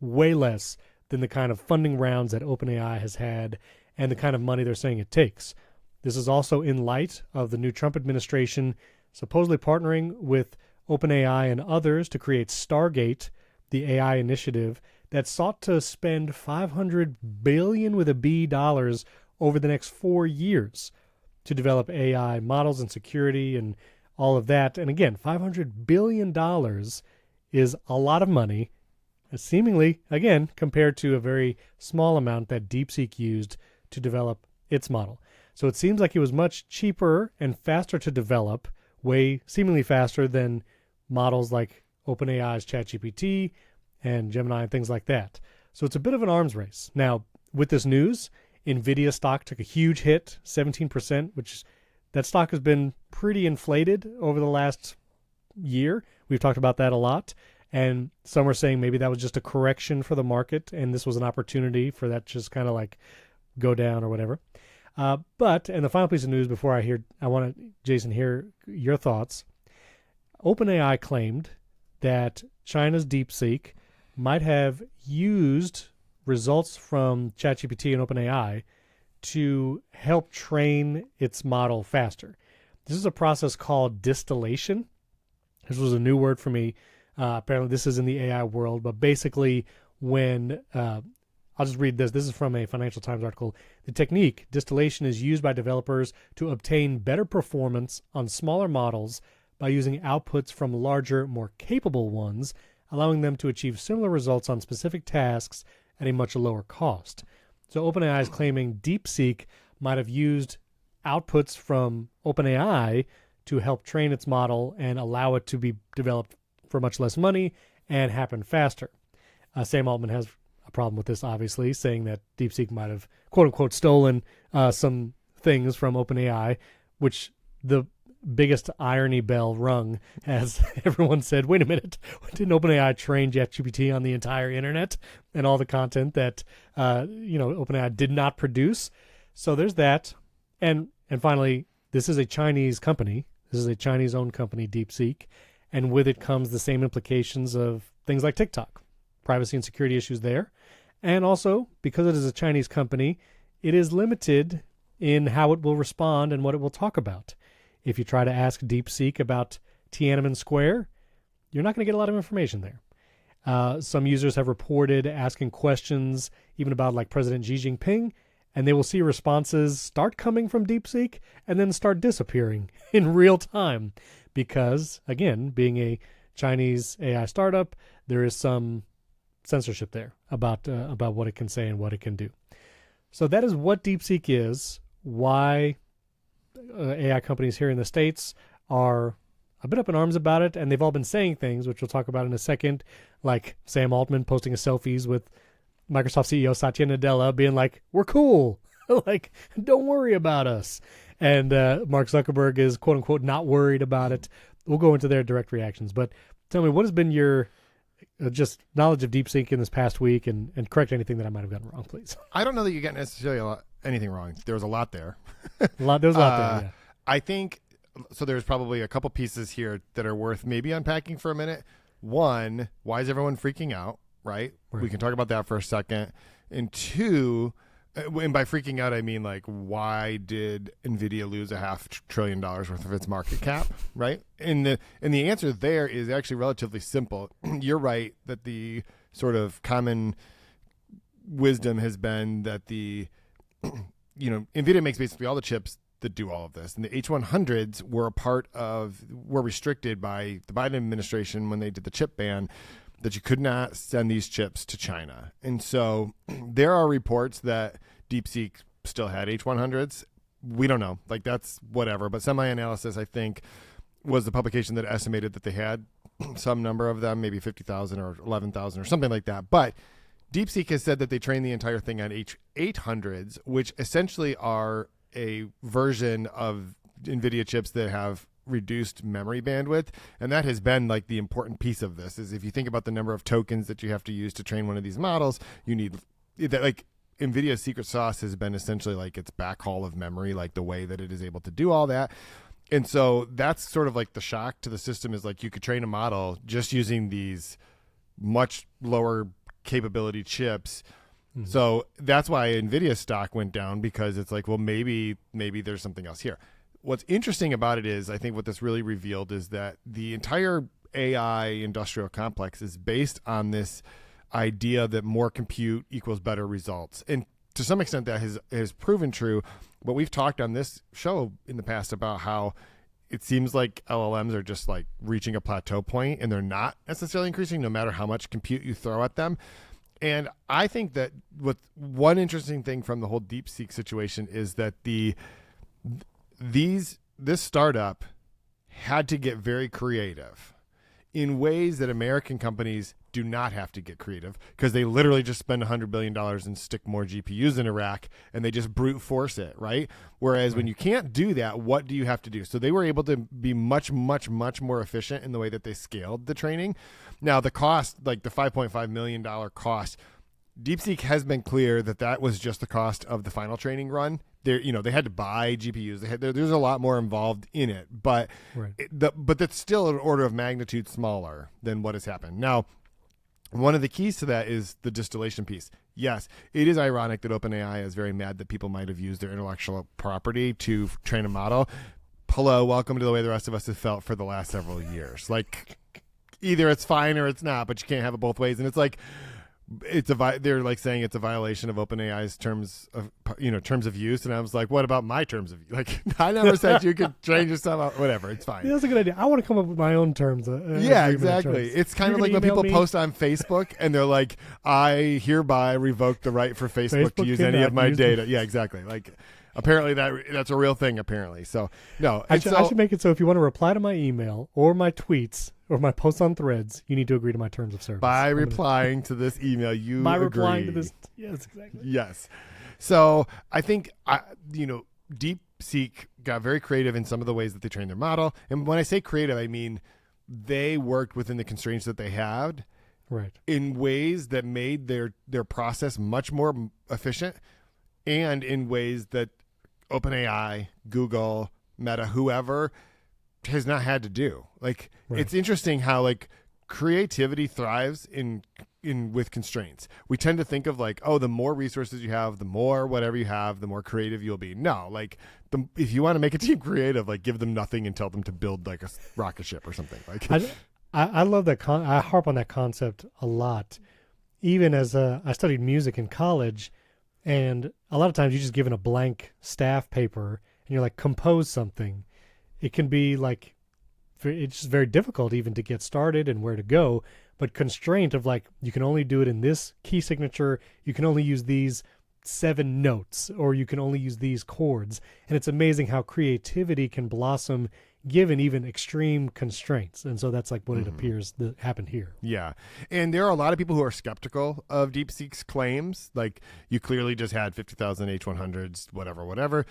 way less than the kind of funding rounds that OpenAI has had and the kind of money they're saying it takes. This is also in light of the new Trump administration supposedly partnering with OpenAI and others to create Stargate, the AI initiative that sought to spend $500 billion with a B dollars over the next 4 years to develop AI models and security and all of that. And again, $500 billion is a lot of money, seemingly, again, compared to a very small amount that DeepSeek used to develop its model. So it seems like it was much cheaper and faster to develop, way seemingly faster than models like OpenAI's ChatGPT and Gemini and things like that. So it's a bit of an arms race. Now, with this news, NVIDIA stock took a huge hit, 17%, which that stock has been pretty inflated over the last year. We've talked about that a lot. And some are saying maybe that was just a correction for the market and this was an opportunity for that just kind of like go down or whatever. And the final piece of news before I want to, Jason, hear your thoughts. OpenAI claimed that China's DeepSeek might have used results from ChatGPT and OpenAI to help train its model faster. This is a process called distillation. This was a new word for me. Apparently this is in the AI world, but basically when, I'll just read this. This is from a Financial Times article. The technique, distillation, is used by developers to obtain better performance on smaller models by using outputs from larger, more capable ones, allowing them to achieve similar results on specific tasks at a much lower cost. So OpenAI is claiming DeepSeek might have used outputs from OpenAI to help train its model and allow it to be developed for much less money and happen faster. Sam Altman has a problem with this, obviously, saying that DeepSeek might have, quote-unquote, stolen some things from OpenAI, which the biggest irony bell rung as everyone said, wait a minute, didn't OpenAI train ChatGPT on the entire internet and all the content that OpenAI did not produce? So there's that. And finally, this is a Chinese company. This is a Chinese-owned company, DeepSeek, and with it comes the same implications of things like TikTok, privacy and security issues there. And also, because it is a Chinese company, it is limited in how it will respond and what it will talk about. If you try to ask DeepSeek about Tiananmen Square, you're not going to get a lot of information there. Some users have reported asking questions even about like President Xi Jinping, and they will see responses start coming from DeepSeek and then start disappearing in real time because, again, being a Chinese AI startup, there is some censorship there about what it can say and what it can do. So that is what DeepSeek is, why AI companies here in the States are a bit up in arms about it, and they've all been saying things, which we'll talk about in a second, like Sam Altman posting his selfies with Microsoft CEO Satya Nadella being like, we're cool, like, don't worry about us. And Mark Zuckerberg is, quote-unquote, not worried about it. We'll go into their direct reactions. But tell me, what has been your just knowledge of DeepSeek in this past week, and correct anything that I might have gotten wrong, please. I don't know that you got necessarily anything wrong. There was a lot there. There's a lot there, yeah. I think, so there's probably a couple pieces here that are worth maybe unpacking for a minute. One, why is everyone freaking out, right? We can talk about that for a second. And two, And by freaking out, I mean, like, why did NVIDIA lose $500 billion worth of its market cap, right? And the answer there is actually relatively simple. You're right that the sort of common wisdom has been that NVIDIA makes basically all the chips that do all of this. And the H100s were restricted by the Biden administration when they did the chip ban, that you could not send these chips to China. And so there are reports that DeepSeek still had H100s. We don't know. Like, that's whatever. But Semi-Analysis, I think, was the publication that estimated that they had some number of them, maybe 50,000 or 11,000 or something like that. But DeepSeek has said that they trained the entire thing on H800s, which essentially are a version of NVIDIA chips that have reduced memory bandwidth. And that has been like the important piece of this, is if you think about the number of tokens that you have to use to train one of these models, you need that. Like, NVIDIA's secret sauce has been essentially like its backhaul of memory, like the way that it is able to do all that. And so that's sort of like the shock to the system, is like you could train a model just using these much lower capability chips. Mm-hmm. So that's why NVIDIA stock went down, because it's like, well, maybe there's something else here. What's interesting about it is, I think what this really revealed is that the entire AI industrial complex is based on this idea that more compute equals better results. And to some extent that has proven true. But we've talked on this show in the past about how it seems like LLMs are just like reaching a plateau point, and they're not necessarily increasing no matter how much compute you throw at them. And I think that one interesting thing from the whole DeepSeek situation is that this startup had to get very creative in ways that American companies do not have to get creative, because they literally just spend $100 billion and stick more GPUs in a rack, and they just brute force it, right? Whereas when you can't do that, what do you have to do? So they were able to be much, much, much more efficient in the way that they scaled the training. Now, the cost, like the $5.5 million cost, DeepSeek has been clear that was just the cost of the final training run. They had to buy GPUs. There's a lot more involved in it, but but that's still an order of magnitude smaller than what has happened. Now, one of the keys to that is the distillation piece. Yes, it is ironic that OpenAI is very mad that people might have used their intellectual property to train a model. Hello, welcome to the way the rest of us have felt for the last several years. Like, either it's fine or it's not, but you can't have it both ways. And it's like, they're like saying it's a violation of OpenAI's terms of use, and I was like, what about my terms of use? Like, I never said you could train yourself out. Whatever, it's fine. Yeah, that's a good idea. I want to come up with my own terms. Yeah, exactly. It's kind of like when people post on Facebook and they're like, I hereby revoke the right for Facebook to use any of my data. Yeah, exactly. Like, apparently that's a real thing. Apparently, so no. I should make it so if you want to reply to my email or my tweets or my posts on Threads, you need to agree to my terms of service. By replying to this email, you by agree. Replying to this, yes, exactly. Yes. So I think DeepSeek got very creative in some of the ways that they trained their model. And when I say creative, I mean they worked within the constraints that they had, right, in ways that made their process much more efficient, and in ways that OpenAI, Google, Meta, whoever has not had to do. Like, It's interesting how like creativity thrives with constraints. We tend to think of like, oh, the more resources you have, the more whatever you have, the more creative you'll be. No, like if you want to make a team creative, like give them nothing and tell them to build like a rocket ship or something. Like, I love that. I harp on that concept a lot. Even as I studied music in college, and a lot of times you're just given a blank staff paper and you're like, compose something. It can be like, it's just very difficult even to get started and where to go. But constraint of like, you can only do it in this key signature. You can only use these 7 notes, or you can only use these chords. And it's amazing how creativity can blossom given even extreme constraints. And so that's like what it appears that happened here. Yeah. And there are a lot of people who are skeptical of DeepSeek's claims. Like, you clearly just had 50,000 H100s, whatever.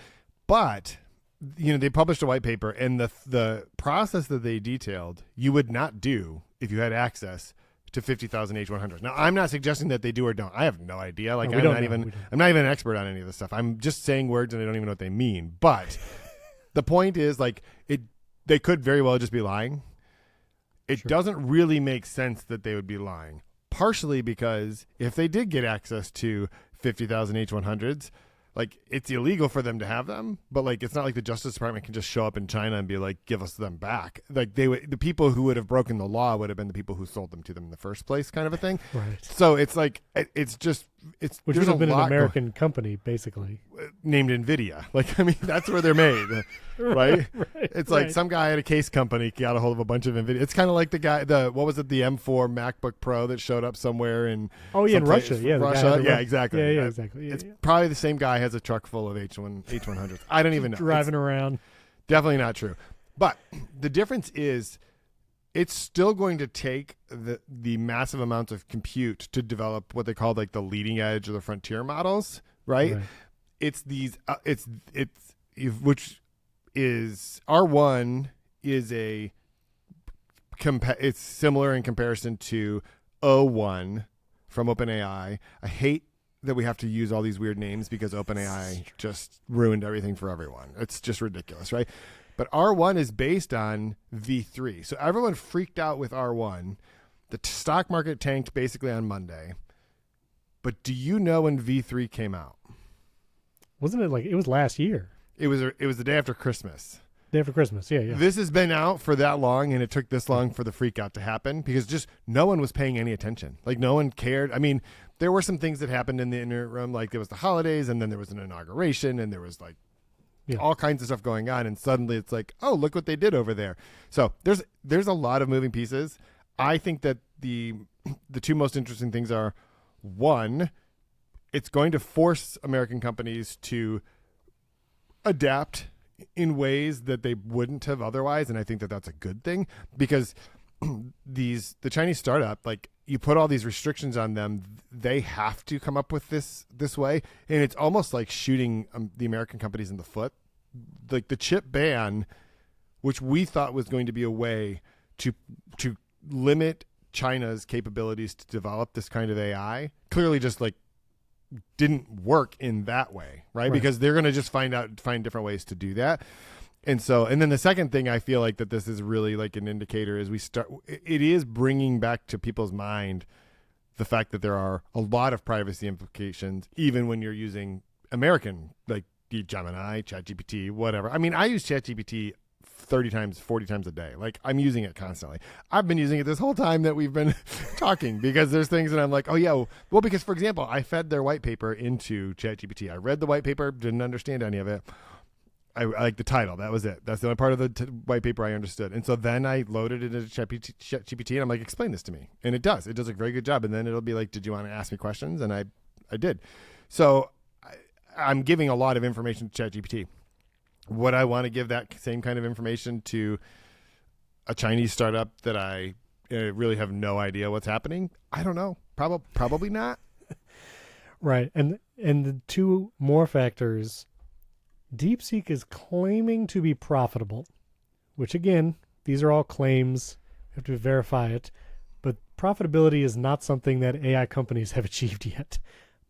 But they published a white paper, and the process that they detailed, you would not do if you had access to 50,000 H100s. Now, I'm not suggesting that they do or don't. I have no idea. Like, I'm not even an expert on any of this stuff. I'm just saying words and I don't even know what they mean. But the point is, like, they could very well just be lying. It doesn't really make sense that they would be lying. Partially because if they did get access to 50,000 H100s. Like, it's illegal for them to have them, but like, it's not like the Justice Department can just show up in China and be like, give us them back. Like, the people who would have broken the law would have been the people who sold them to them in the first place, kind of a thing. Right. So it's like, which would have been an American company, basically. Named NVIDIA. Like, I mean, that's where they're made, right? It's like some guy at a case company got a hold of a bunch of NVIDIA. It's kind of like the M4 MacBook Pro that showed up somewhere in Russia. Yeah, Russia. Yeah, exactly. Yeah, exactly. Yeah, it's probably the same guy has a truck full of H100s. I don't even know. Driving around. Definitely not true. But the difference is, it's still going to take the massive amounts of compute to develop what they call like the leading edge or the frontier models, right? It's these, which is R1 is it's similar in comparison to O1 from OpenAI. I hate that we have to use all these weird names because OpenAI just ruined everything for everyone. It's just ridiculous, right? But R1 is based on V3. So everyone freaked out with R1. The stock market tanked basically on Monday. But do you know when V3 came out? Wasn't it like it was last year? It was the day after Christmas. Day after Christmas, yeah. This has been out for that long, and it took this long for the freak out to happen because just no one was paying any attention. Like, no one cared. I mean, there were some things that happened in the interim, like there was the holidays, and then there was an inauguration, and there was like all kinds of stuff going on, and suddenly it's like, oh, look what they did over there. So there's a lot of moving pieces. I think that the two most interesting things are, one, it's going to force American companies to adapt in ways that they wouldn't have otherwise, and I think that that's a good thing because the Chinese startup, like, you put all these restrictions on them, they have to come up with this way, and it's almost like shooting the American companies in the foot. Like the chip ban, which we thought was going to be a way to limit China's capabilities to develop this kind of AI, clearly just like didn't work in that way, right? Because they're going to just find different ways to do that. And then the second thing I feel like that this is really like an indicator is it is bringing back to people's mind the fact that there are a lot of privacy implications, even when you're using American, like Gemini, ChatGPT, whatever. I mean, I use ChatGPT 30 times, 40 times a day. Like, I'm using it constantly. I've been using it this whole time that we've been talking because there's things that I'm like, oh yeah, well, because for example, I fed their white paper into ChatGPT. I read the white paper, didn't understand any of it. I like the title. That was it. That's the only part of the white paper I understood. And so then I loaded it into ChatGPT and I'm like, explain this to me. And it does. It does a very good job. And then it'll be like, did you want to ask me questions? And I did. So I'm giving a lot of information to ChatGPT. Would I want to give that same kind of information to a Chinese startup that I really have no idea what's happening? I don't know. Probably not. Right. And the two more factors, DeepSeek is claiming to be profitable, which again, these are all claims. We have to verify it. But profitability is not something that AI companies have achieved yet,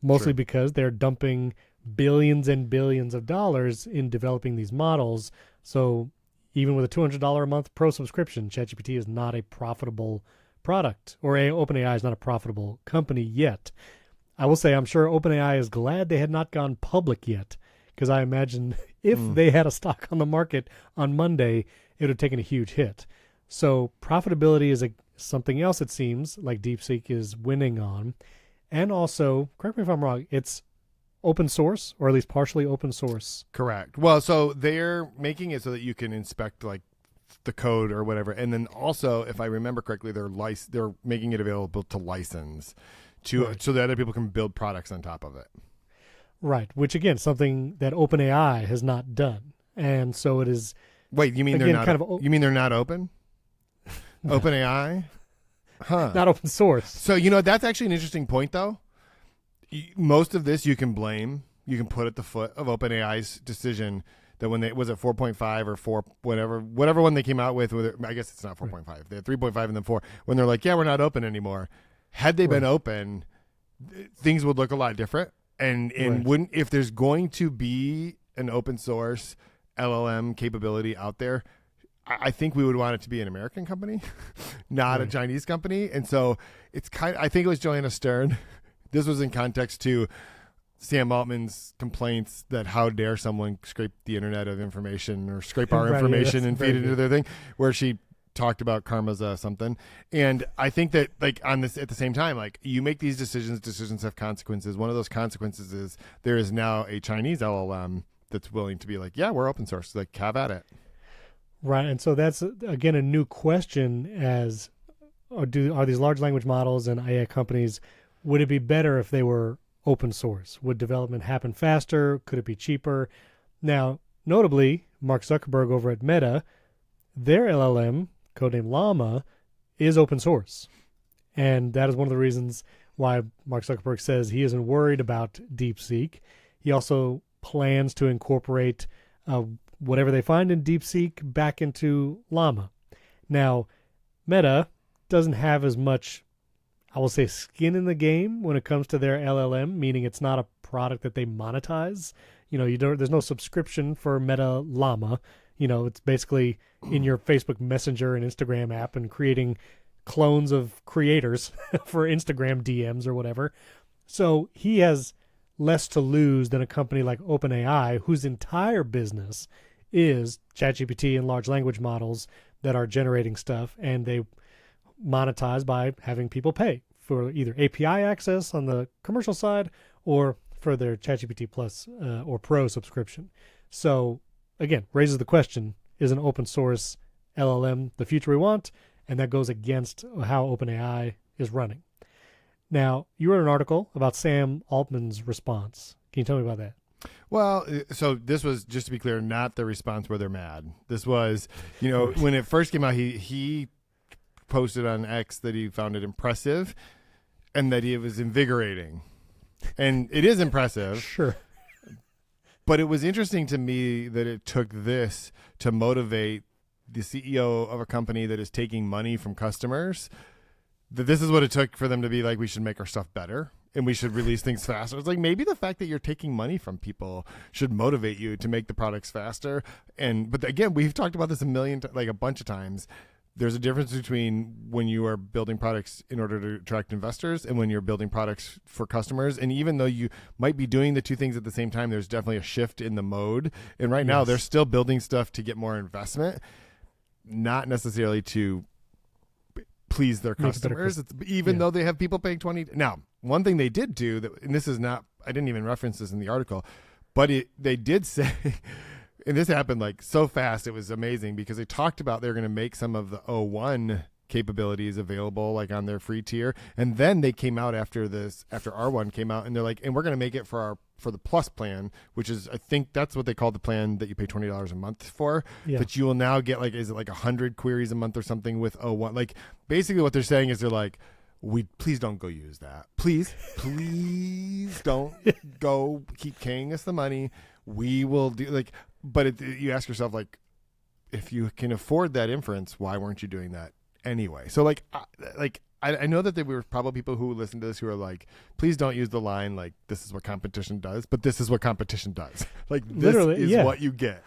mostly because they're dumping billions and billions of dollars in developing these models. So even with a $200 a month pro subscription, ChatGPT is not a profitable product, or OpenAI is not a profitable company yet. I will say I'm sure OpenAI is glad they had not gone public yet, because I imagine if they had a stock on the market on Monday, it would have taken a huge hit. So profitability is something else, it seems, like DeepSeek is winning on. And also, correct me if I'm wrong, it's open source, or at least partially open source. Correct. Well, so they're making it so that you can inspect like the code or whatever, and then also, if I remember correctly, they're making it available to license so that other people can build products on top of it. Right. Which again, something that OpenAI has not done, and so it is. Wait, you mean they're not? You mean they're not open? OpenAI, huh? Not open source. So that's actually an interesting point, though. Most of this you can put at the foot of OpenAI's decision that when they was at 4.5 or 4 whatever one they came out with, I guess it's not 4.5. They had 3.5 and then 4. When they're like, yeah, we're not open anymore. Had they been open, things would look a lot different. And wouldn't, if there's going to be an open source LLM capability out there, I think we would want it to be an American company, not a Chinese company. And so I think it was Joanna Stern. This was in context to Sam Altman's complaints that how dare someone scrape the internet of information or scrape our Right, yeah, information that's and very feed it into good. their thing, where she talked about karma's something. And I think that like on this at the same time, like you make these decisions have consequences. One of those consequences is there is now a Chinese LLM that's willing to be like, yeah, we're open source, like have at it. Right, and so that's again a new question: as are these large language models and AI companies? Would it be better if they were open source? Would development happen faster? Could it be cheaper? Now, notably, Mark Zuckerberg over at Meta, their LLM, codenamed Llama, is open source, and that is one of the reasons why Mark Zuckerberg says he isn't worried about DeepSeek. He also plans to incorporate whatever they find in DeepSeek back into Llama. Now, Meta doesn't have as much, I will say, skin in the game when it comes to their LLM, meaning it's not a product that they monetize. There's no subscription for Meta Llama. It's basically in your Facebook Messenger and Instagram app and creating clones of creators for Instagram DMs or whatever. So he has less to lose than a company like OpenAI, whose entire business is ChatGPT and large language models that are generating stuff, and they monetize by having people pay for either API access on the commercial side or for their ChatGPT Plus or Pro subscription. So again, raises the question, is an open source LLM the future we want? And that goes against how OpenAI is running. Now, you wrote an article about Sam Altman's response. Can you tell me about that? Well, so this was, just to be clear, not the response where they're mad. This was, when it first came out, he posted on X that he found it impressive and that it was invigorating. And it is impressive. Sure. But it was interesting to me that it took this to motivate the CEO of a company that is taking money from customers, that this is what it took for them to be like, we should make our stuff better and we should release things faster. It's like maybe the fact that you're taking money from people should motivate you to make the products faster. But again, we've talked about this a bunch of times. There's a difference between when you are building products in order to attract investors and when you're building products for customers. And even though you might be doing the two things at the same time, there's definitely a shift in the mode. And right now they're still building stuff to get more investment, not necessarily to please their customers, though they have people paying $20. Now, one thing they did do, and this is not, I didn't even reference this in the article, but they did say, and this happened like so fast, it was amazing, because they talked about they're going to make some of the O1 capabilities available like on their free tier, and then they came out after R1 came out, and they're like, and we're going to make it for the Plus plan, which is, I think that's what they call the plan that you pay $20 a month for, but you will now get like, is it like 100 queries a month or something with O1? Like basically what they're saying is they're like, please don't go use that. Please don't go keep paying us the money. We will do like, but you ask yourself, like, if you can afford that inference, why weren't you doing that anyway? So I know that there were probably people who listen to this who are like, please don't use the line like, this is what competition does, but this is what competition does. Like this is what you get.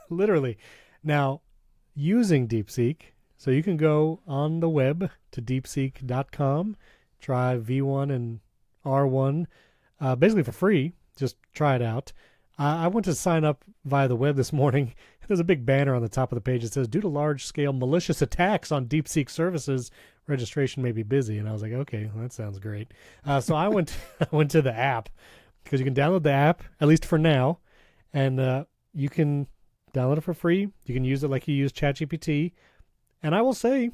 Literally. Now, using DeepSeek, so you can go on the web to deepseek.com, try V1 and R1, basically for free. Just try it out. I went to sign up via the web this morning. There's a big banner on the top of the page that says, due to large-scale malicious attacks on DeepSeek services, registration may be busy. And I was like, okay, well, that sounds great. So I went to the app, because you can download the app, at least for now, and you can download it for free. You can use it like you use ChatGPT. And I will say,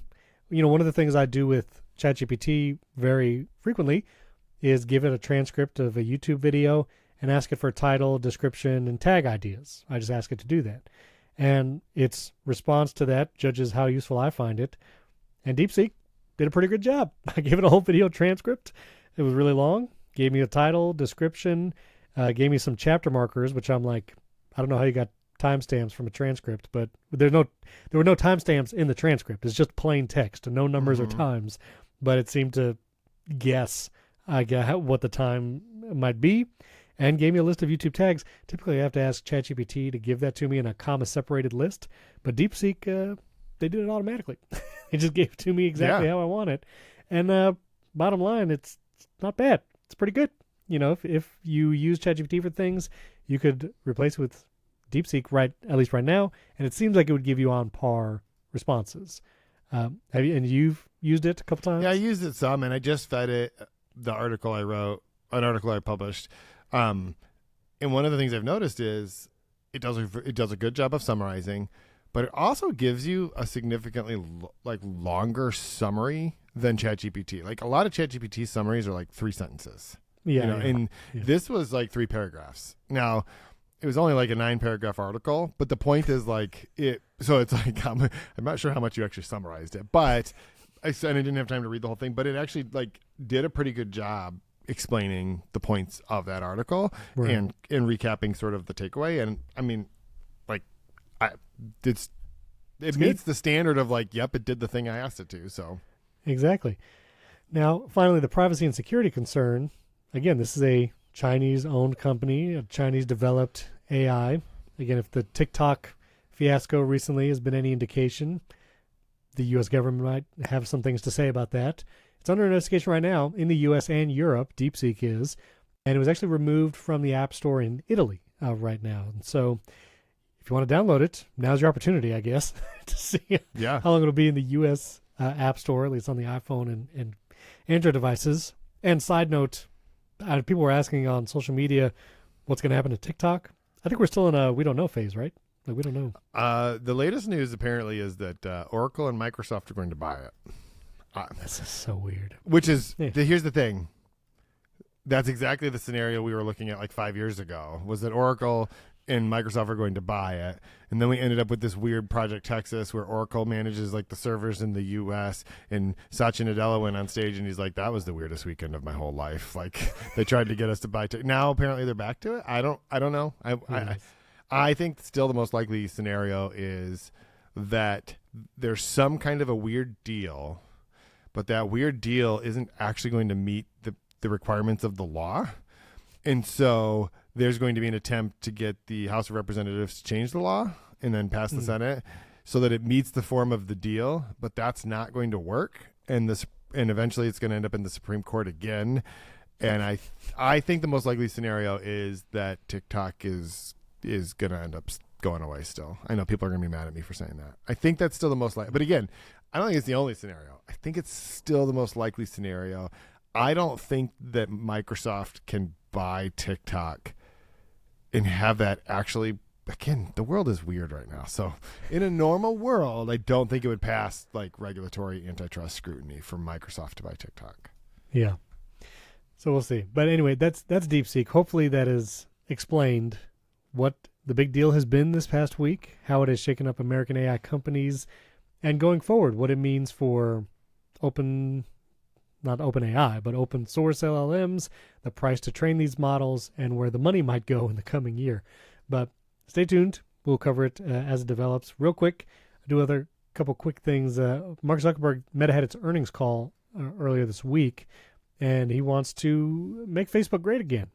one of the things I do with ChatGPT very frequently is give it a transcript of a YouTube video and ask it for title, description, and tag ideas. I just ask it to do that. And its response to that judges how useful I find it. And DeepSeek did a pretty good job. I gave it a whole video transcript. It was really long. Gave me a title, description, gave me some chapter markers, which I'm like, I don't know how you got timestamps from a transcript, but there were no timestamps in the transcript. It's just plain text, no numbers or times. But it seemed to guess what the time might be, and gave me a list of YouTube tags. Typically, I have to ask ChatGPT to give that to me in a comma-separated list, but DeepSeek, they did it automatically. It just gave it to me exactly how I want it. And bottom line, it's not bad. It's pretty good. if you use ChatGPT for things, you could replace it with DeepSeek at least right now, and it seems like it would give you on par responses. You've used it a couple times? Yeah, I used it some, and I just fed it the article I wrote, an article I published. And one of the things I've noticed is it does a good job of summarizing, but it also gives you a significantly longer summary than ChatGPT. Like a lot of ChatGPT summaries are like 3 sentences. And this was like 3 paragraphs. Now, it was only like a 9-paragraph article, but the point is so it's like, I'm not sure how much you actually summarized it, but I didn't have time to read the whole thing, but it actually did a pretty good job explaining the points of that article and recapping sort of the takeaway. And I mean, it meets the standard of yep, it did the thing I asked it to. So exactly. Now, finally, the privacy and security concern. Again, this is a Chinese-owned company, a Chinese-developed AI. Again, if the TikTok fiasco recently has been any indication, the U.S. government might have some things to say about that. It's under investigation right now in the U.S. and Europe, DeepSeek is, and it was actually removed from the App Store in Italy right now. And so if you want to download it, now's your opportunity, I guess, to see how long it'll be in the U.S. App Store, at least on the iPhone and Android devices. And side note, people were asking on social media what's going to happen to TikTok. I think we're still in a we don't know phase, right? We don't know. The latest news apparently is that Oracle and Microsoft are going to buy it. This is so weird. Which is, here's the thing. That's exactly the scenario we were looking at 5 years ago, was that Oracle and Microsoft are going to buy it. And then we ended up with this weird Project Texas where Oracle manages the servers in the U.S. and Satya Nadella went on stage and he's like, that was the weirdest weekend of my whole life. They tried to get us to buy now apparently they're back to it. I don't know. I think still the most likely scenario is that there's some kind of a weird deal, but that weird deal isn't actually going to meet the requirements of the law. And so there's going to be an attempt to get the House of Representatives to change the law and then pass the Senate so that it meets the form of the deal, but that's not going to work. And eventually it's going to end up in the Supreme Court again. And I think the most likely scenario is that TikTok is going to end up going away still. I know people are going to be mad at me for saying that. I think that's still the most likely. But again, I don't think it's the only scenario. I think it's still the most likely scenario. I don't think that Microsoft can buy TikTok and have that actually, again, the world is weird right now. So in a normal world, I don't think it would pass regulatory antitrust scrutiny for Microsoft to buy TikTok. Yeah. So we'll see. But anyway, that's DeepSeek. Hopefully that has explained what the big deal has been this past week, how it has shaken up American AI companies, and going forward, what it means for not OpenAI, but open source LLMs, the price to train these models, and where the money might go in the coming year. But stay tuned. We'll cover it as it develops. Real quick, I'll do other couple quick things. Mark Zuckerberg, Meta had its earnings call earlier this week, and he wants to make Facebook great again.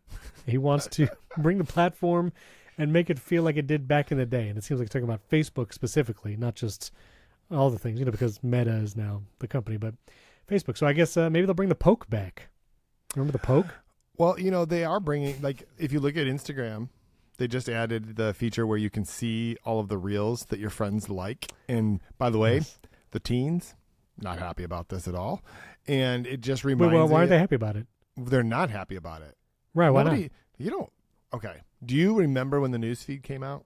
He wants to bring the platform and make it feel like it did back in the day. And it seems like talking about Facebook specifically, not just all the things, because Meta is now the company, but Facebook. So I guess maybe they'll bring the poke back. Remember the poke? Well, they are bringing, if you look at Instagram, they just added the feature where you can see all of the reels that your friends like. And by the way, the teens, not happy about this at all. And it just reminds why aren't they happy about it? They're not happy about it. Right, why not? You don't. Okay. Do you remember when the news feed came out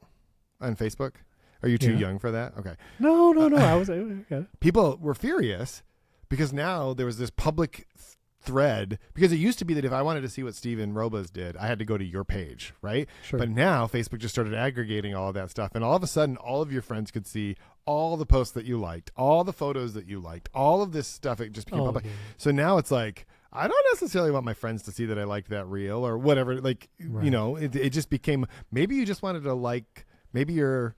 on Facebook? Are you too young for that? Okay. No. I was okay. People were furious because now there was this public thread, because it used to be that if I wanted to see what Steven Robas did, I had to go to your page, right? Sure. But now Facebook just started aggregating all of that stuff, and all of a sudden all of your friends could see all the posts that you liked, all the photos that you liked, all of this stuff. It just became public. Yeah. So now it's like, I don't necessarily want my friends to see that I liked that reel or whatever. It just became, maybe you just wanted to maybe you're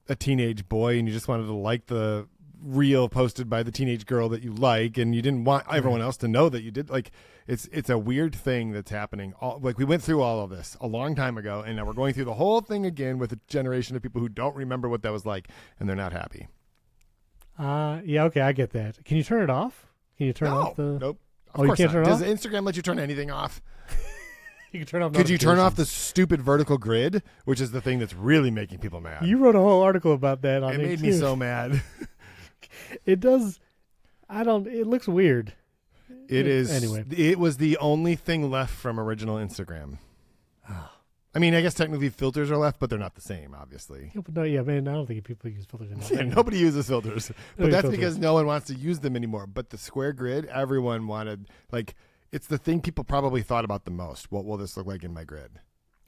a teenage boy and you just wanted to like the reel posted by the teenage girl that you like, and you didn't want everyone else to know that you did. It's a weird thing that's happening. We went through all of this a long time ago, and now we're going through the whole thing again with a generation of people who don't remember what that was like, and they're not happy. Yeah, okay, I get that. Can you turn it off? Can you turn off the... Nope. Of course you can't turn it off? Does Instagram let you turn anything off? You can turn off. Could you turn off the stupid vertical grid, which is the thing that's really making people mad? You wrote a whole article about that. It made me so mad. It does. It looks weird. It is. Anyway. It was the only thing left from original Instagram. I mean, I guess technically filters are left, but they're not the same, obviously. Yeah, but no, yeah, man, I don't think people use filters anymore. Yeah, nobody uses filters. But that's filters. because no one wants to use them anymore. But the square grid, everyone wanted, like, it's the thing people probably thought about the most. What will this look like in my grid?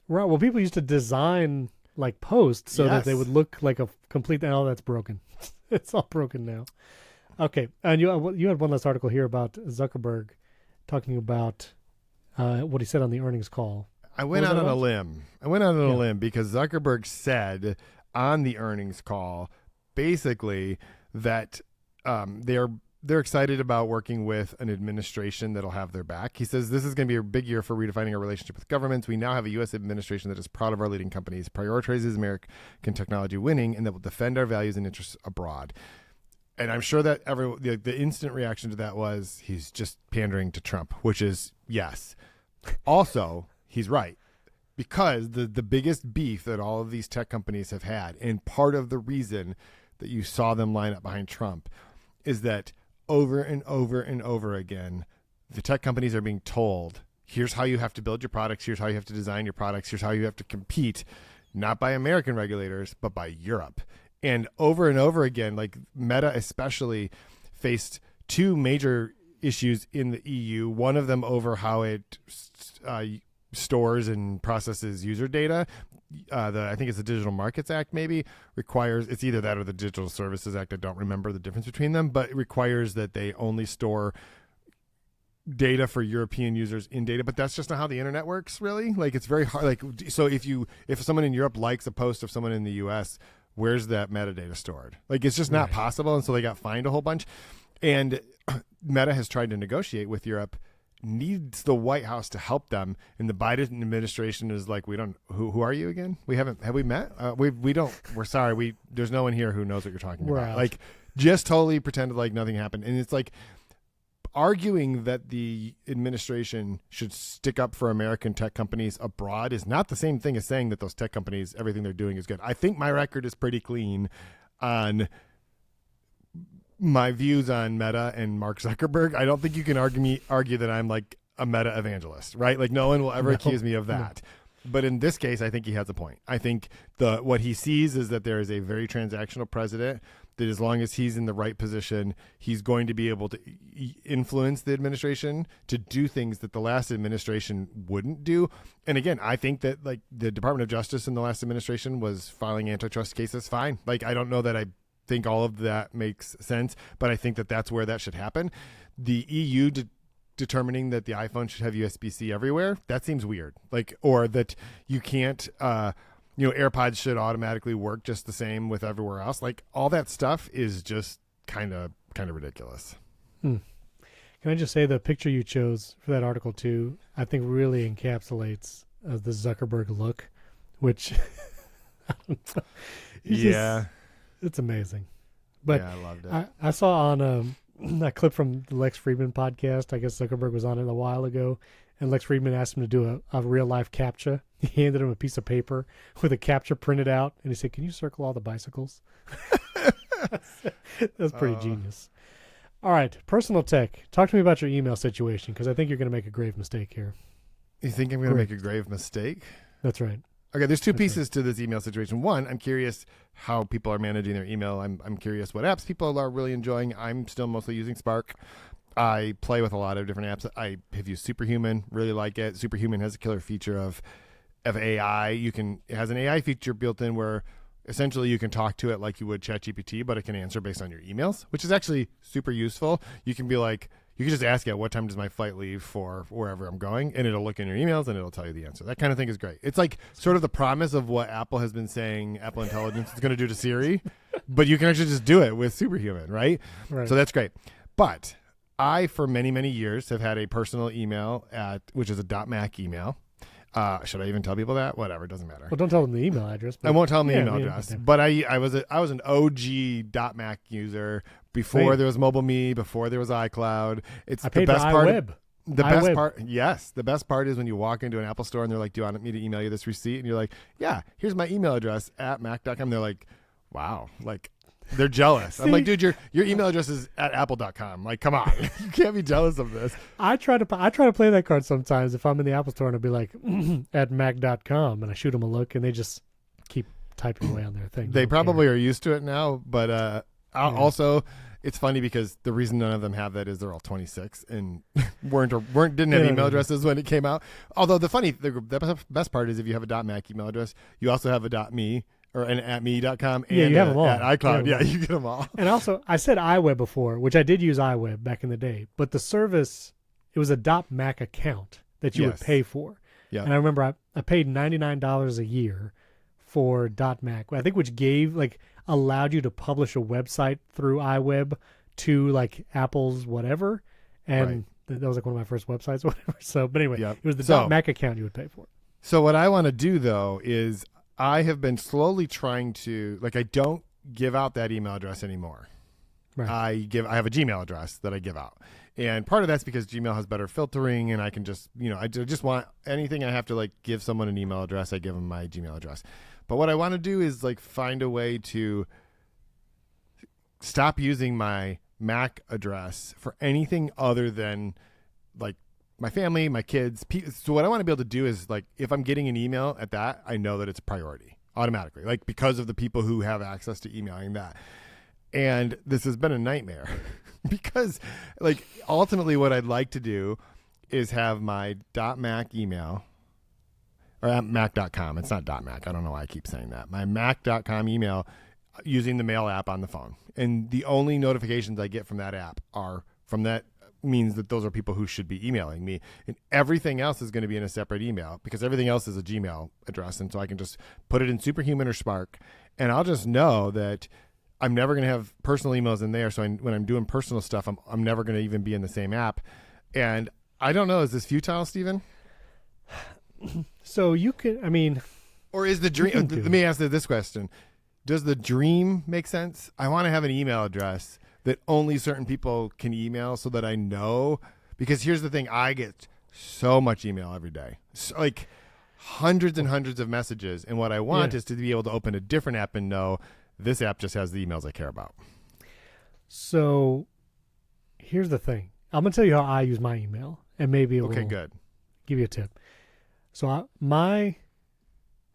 Right. Well, people used to design like posts so that they would look like a complete. Now that's broken. It's all broken now. Okay, and you had one last article here about Zuckerberg talking about what he said on the earnings call. I went out on a limb. I went out on a limb because Zuckerberg said on the earnings call basically that they're excited about working with an administration that'll have their back. He says this is going to be a big year for redefining our relationship with governments. We now have a U.S. administration that is proud of our leading companies, prioritizes American technology winning, and that will defend our values and interests abroad. And I'm sure that the instant reaction to that was he's just pandering to Trump, which is yes. Also, he's right, because the biggest beef that all of these tech companies have had, and part of the reason that you saw them line up behind Trump, is that over and over and over again, the tech companies are being told, here's how you have to build your products, here's how you have to design your products, here's how you have to compete, not by American regulators, but by Europe. And over again, like Meta especially faced two major issues in the EU, one of them over how it stores and processes user data. I think it's the Digital Markets Act maybe requires, it's either that or the Digital Services Act. I don't remember the difference between them, but it requires that they only store data for European users in data. But that's just not how the internet works, really. Like, it's very hard. Like, so if someone in Europe likes a post of someone in the US, where's that metadata stored? Like, it's just not possible. And so they got fined a whole bunch. And Meta has tried to negotiate with Europe, needs the White House to help them, and the Biden administration is like, we don't. Who are you again? Have we met? We don't. We're sorry. There's no one here who knows what you're talking about. Out. Like, just totally pretended like nothing happened, and it's like arguing that the administration should stick up for American tech companies abroad is not the same thing as saying that those tech companies, everything they're doing is good. I think my record is pretty clean on my views on Meta and Mark Zuckerberg. I don't think you can argue that I'm like a Meta evangelist, right? Like, no one will ever accuse me of that. No. But in this case, I think he has a point. I think what he sees is that there is a very transactional president that as long as he's in the right position, he's going to be able to influence the administration to do things that the last administration wouldn't do. And again, I think that like the Department of Justice in the last administration was filing antitrust cases fine. Like, I don't know that I think all of that makes sense, but I think that that's where that should happen. The EU determining that the iPhone should have USB-C everywhere, that seems weird. Like, or that you can't, AirPods should automatically work just the same with everywhere else. Like, all that stuff is just kind of ridiculous. Can I just say the picture you chose for that article too, I think really encapsulates the Zuckerberg look, which I don't know. It's amazing. But yeah, I loved it. I saw on a clip from the Lex Friedman podcast. I guess Zuckerberg was on it a while ago, and Lex Friedman asked him to do a real life CAPTCHA. He handed him a piece of paper with a CAPTCHA printed out, and he said, "Can you circle all the bicycles?" That's pretty genius. All right, personal tech. Talk to me about your email situation, because I think you're going to make a grave mistake here. You think I'm going to make a grave mistake? That's right. Okay, there's two pieces to this email situation. One, I'm curious how people are managing their email. I'm curious what apps people are really enjoying. I'm still mostly using Spark. I play with a lot of different apps. I have used Superhuman, really like it. Superhuman has a killer feature of AI. It has an AI feature built in where essentially you can talk to it like you would ChatGPT, but it can answer based on your emails, which is actually super useful. You can be like, you can just ask it, what time does my flight leave for wherever I'm going? And it'll look in your emails and it'll tell you the answer. That kind of thing is great. It's like sort of the promise of what Apple has been saying Apple Intelligence is going to do to Siri, but you can actually just do it with Superhuman, right? So that's great. But I, for many, many years, have had a personal email which is a .Mac email. Should I even tell people that? Whatever, it doesn't matter. Well, don't tell them the email address. I won't tell them the email address. But I was an OG .Mac user before there was Mobile Me, before there was iCloud. I paid the best part. The best iWeb. part, yes, the best part is when you walk into an Apple store and they're like, "Do you want me to email you this receipt?" And you're like, "Yeah, here's my email address at mac.com." They're like, "Wow," like they're jealous. I'm like, "Dude, your email address is at apple.com. Like, come on, you can't be jealous of this." I try to play that card sometimes if I'm in the Apple store and I'll be like at mac.com and I shoot them a look and they just keep typing away on their thing. They probably are used to it now, but also. It's funny because the reason none of them have that is they're all 26 and didn't have email addresses when it came out. Although the best part is if you have a .mac email address, you also have a .me or an @me.com and you have them all. at iCloud. Yeah, you get them all. And also, I said iWeb before, which I did use iWeb back in the day, but the service, it was a .mac account that you would pay for. Yeah. And I remember I paid $99 a year for .mac, I think, which allowed you to publish a website through iWeb to like Apple's whatever, and that was like one of my first websites, whatever. So, but anyway, it was the .mac account you would pay for. So what I want to do though is I have been slowly trying to I don't give out that email address anymore. Right. I have a Gmail address that I give out. And part of that's because Gmail has better filtering and I can just, I just want anything I have to give someone an email address, I give them my Gmail address. But what I want to do is find a way to stop using my Mac address for anything other than my family, my kids. So what I want to be able to do is if I'm getting an email at that, I know that it's a priority automatically, because of the people who have access to emailing that. And this has been a nightmare because ultimately what I'd like to do is have my .mac email or at mac.com. It's not .mac. I don't know why I keep saying that. My mac.com email using the mail app on the phone. And the only notifications I get from that app are from that means that those are people who should be emailing me. And everything else is going to be in a separate email because everything else is a Gmail address. And so I can just put it in Superhuman or Spark. And I'll just know that I'm never going to have personal emails in there. So when I'm doing personal stuff, I'm never going to even be in the same app. And I don't know. Is this futile, Stephen? So you can, or is the dream, let me ask this question. Does the dream make sense? I want to have an email address that only certain people can email so that I know, because here's the thing. I get so much email every day, hundreds and hundreds of messages. And what I want is to be able to open a different app and know this app just has the emails I care about. So here's the thing. I'm going to tell you how I use my email and maybe it will good. Give you a tip. So my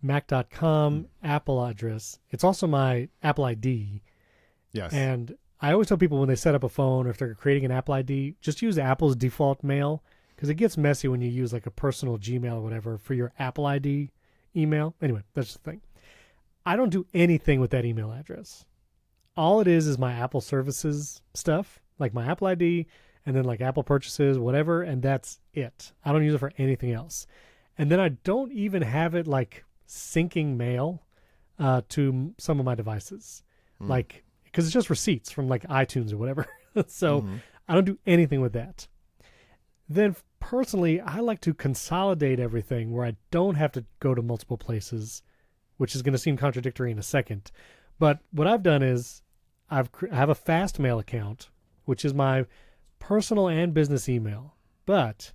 Mac.com Apple address, it's also my Apple ID. Yes. And I always tell people when they set up a phone or if they're creating an Apple ID, just use Apple's default mail because it gets messy when you use a personal Gmail or whatever for your Apple ID email. Anyway, that's the thing. I don't do anything with that email address. All it is my Apple services stuff, like my Apple ID and then Apple purchases, whatever, and that's it. I don't use it for anything else. And then I don't even have it syncing mail to some of my devices, because it's just receipts from iTunes or whatever. So I don't do anything with that. Then personally, I like to consolidate everything where I don't have to go to multiple places, which is going to seem contradictory in a second. But what I've done is I have a fast mail account, which is my personal and business email. But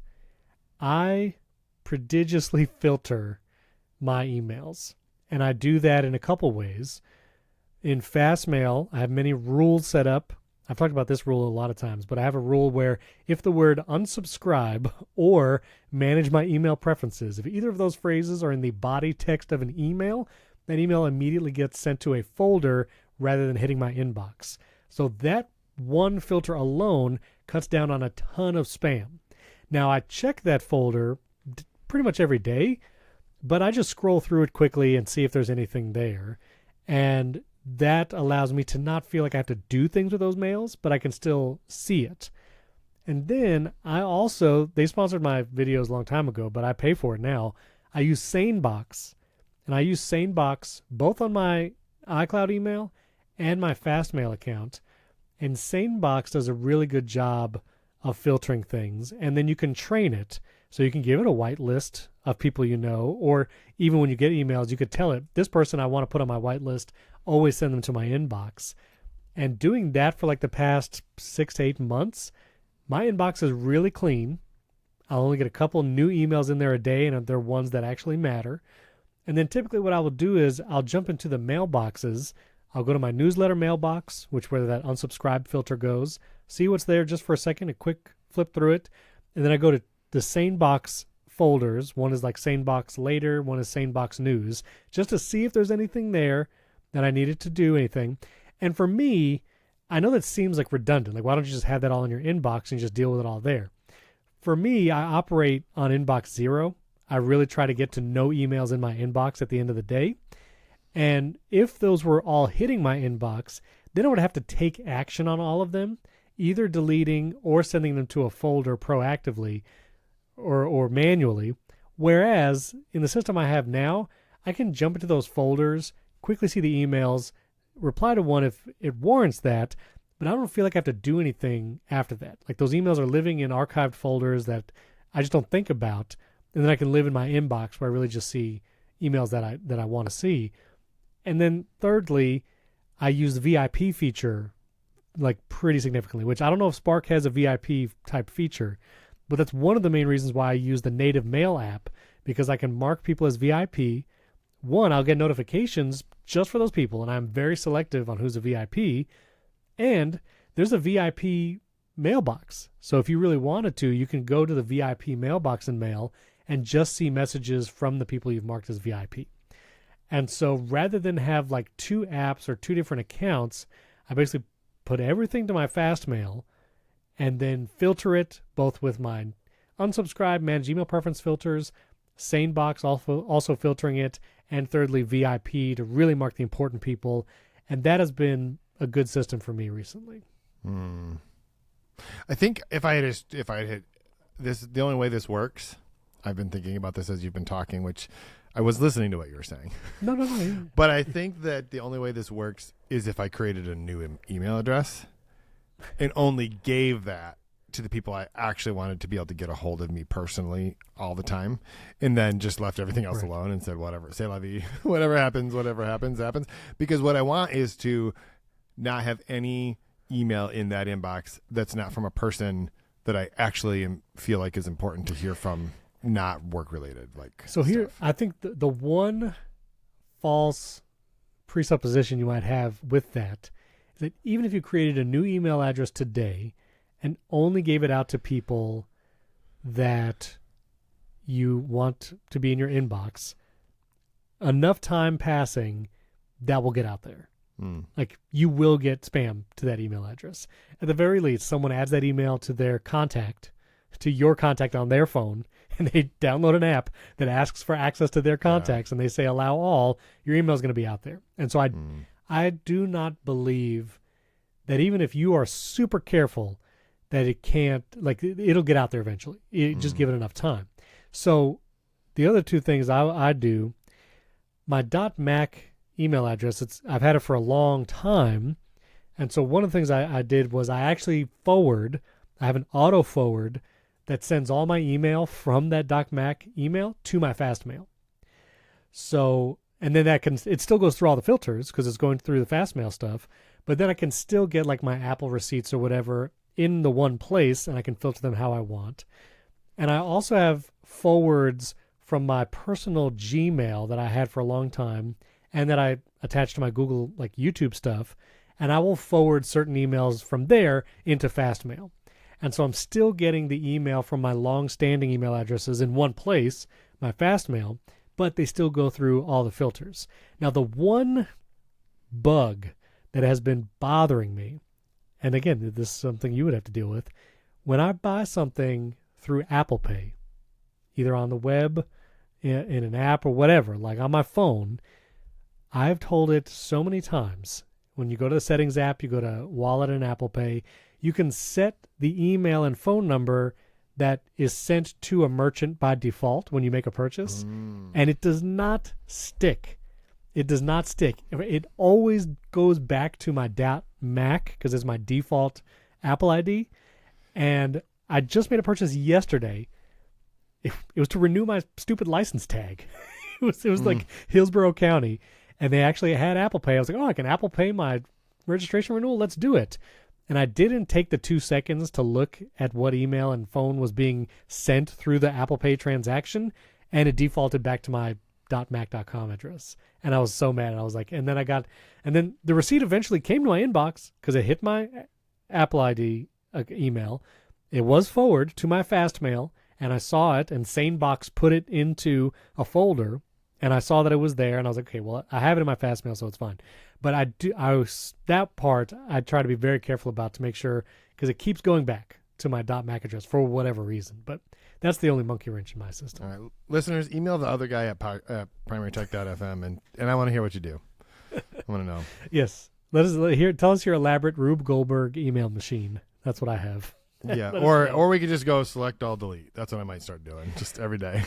I prodigiously filter my emails. And I do that in a couple ways. In fast mail, I have many rules set up. I've talked about this rule a lot of times, but I have a rule where if the word unsubscribe or manage my email preferences, if either of those phrases are in the body text of an email, that email immediately gets sent to a folder rather than hitting my inbox. So that one filter alone cuts down on a ton of spam. Now, I check that folder pretty much every day, but I just scroll through it quickly and see if there's anything there. And that allows me to not feel like I have to do things with those mails, but I can still see it. And then they sponsored my videos a long time ago, but I pay for it now. I use SaneBox, and I use SaneBox both on my iCloud email and my Fastmail account. And SaneBox does a really good job of filtering things, and then you can train it. So you can give it a whitelist of people you know, or even when you get emails, you could tell it, this person I want to put on my whitelist, always send them to my inbox. And doing that for the past 6 to 8 months, my inbox is really clean. I'll only get a couple new emails in there a day, and they're ones that actually matter. And then typically what I will do is I'll jump into the mailboxes. I'll go to my newsletter mailbox, which where that unsubscribe filter goes, see what's there just for a second, a quick flip through it. And then I go to the SaneBox folders. One is like SaneBox Later, one is SaneBox News, just to see if there's anything there that I needed to do anything. And for me, I know that seems like redundant. Like, why don't you just have that all in your inbox and just deal with it all there? For me, I operate on inbox zero. I really try to get to no emails in my inbox at the end of the day. And if those were all hitting my inbox, then I would have to take action on all of them, either deleting or sending them to a folder proactively or manually. Whereas in the system I have now, I can jump into those folders, quickly see the emails, reply to one if it warrants that, but I don't feel like I have to do anything after that. Like, those emails are living in archived folders that I just don't think about, and then I can live in my inbox where I really just see emails that I want to see. And then thirdly, I use the VIP feature like pretty significantly, which I don't know if Spark has a VIP type feature, but that's one of the main reasons why I use the native mail app, because I can mark people as VIP. One, I'll get notifications just for those people, and I'm very selective on who's a VIP. And there's a VIP mailbox. So if you really wanted to, you can go to the VIP mailbox and mail and just see messages from the people you've marked as VIP. And so rather than have like two apps or two different accounts, I basically put everything to my fast mail and then filter it both with my unsubscribe, manage email preference filters, SaneBox also filtering it, and thirdly, VIP to really mark the important people. And that has been a good system for me recently. I think if I had hit this, the only way this works, I've been thinking about this as you've been talking, which I was listening to what you were saying. No. But I think that the only way this works is if I created a new email address and only gave that to the people I actually wanted to be able to get a hold of me personally all the time, and then just left everything else alone and said, whatever, c'est la vie, whatever happens. Because what I want is to not have any email in that inbox that's not from a person that I actually feel like is important to hear from, not work related. Here, I think the one false presupposition you might have with that is that even if you created a new email address today and only gave it out to people that you want to be in your inbox, enough time passing, that will get out there. Like, you will get spam to that email address. At the very least, someone adds that email to their contact, to your contact on their phone, and they download an app that asks for access to their contacts, and they say allow all, your email is going to be out there. And so I do not believe that even if you are super careful, that it can't, like, it'll get out there eventually. Just give it enough time. So the other two things I do, my .mac email address, I've had it for a long time. And so one of the things I did was I actually I have an auto forward that sends all my email from that .mac email to my fast mail. So, and then it still goes through all the filters because it's going through the fast mail stuff, but then I can still get like my Apple receipts or whatever in the one place, and I can filter them how I want. And I also have forwards from my personal Gmail that I had for a long time and that I attached to my Google, like, YouTube stuff, and I will forward certain emails from there into fast mail. And so I'm still getting the email from my long-standing email addresses in one place, my fast mail, but they still go through all the filters. Now, the one bug that has been bothering me, and again, this is something you would have to deal with, when I buy something through Apple Pay, either on the web, in an app, or whatever, like on my phone, I've told it so many times, when you go to the settings app, you go to wallet and Apple Pay, you can set the email and phone number that is sent to a merchant by default when you make a purchase, and it does not stick. It does not stick. It always goes back to my .mac because it's my default Apple ID, and I just made a purchase yesterday. It was to renew my stupid license tag. It was like Hillsborough County, and they actually had Apple Pay. I was like, oh, I can Apple Pay my registration renewal. Let's do it. and I didn't take the 2 seconds to look at what email and phone was being sent through the Apple Pay transaction, and it defaulted back to my .mac.com address. And I was so mad. I was like, and then the receipt eventually came to my inbox because it hit my Apple ID email. It was forwarded to my fast mail, and I saw it, and SaneBox put it into a folder, and I saw that it was there, and I was like, okay, well, I have it in my fast mail, so it's fine. But that part I try to be very careful about to make sure, because it keeps going back to my .mac address for whatever reason. But that's the only monkey wrench in my system. All right, listeners, email the other guy at primarytech.fm, and I want to hear what you do. I want to know. Yes. Tell us your elaborate Rube Goldberg email machine. That's what I have. Yeah, or we could just go select all delete. That's what I might start doing, just every day.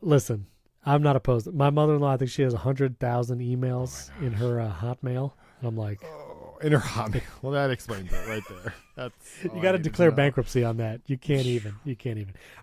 Listen, I'm not opposed. My mother-in-law, I think she has 100,000 emails in her Hotmail. And I'm like... in her Hotmail. Well, that explains it right there. You got to declare bankruptcy on that. You can't even. All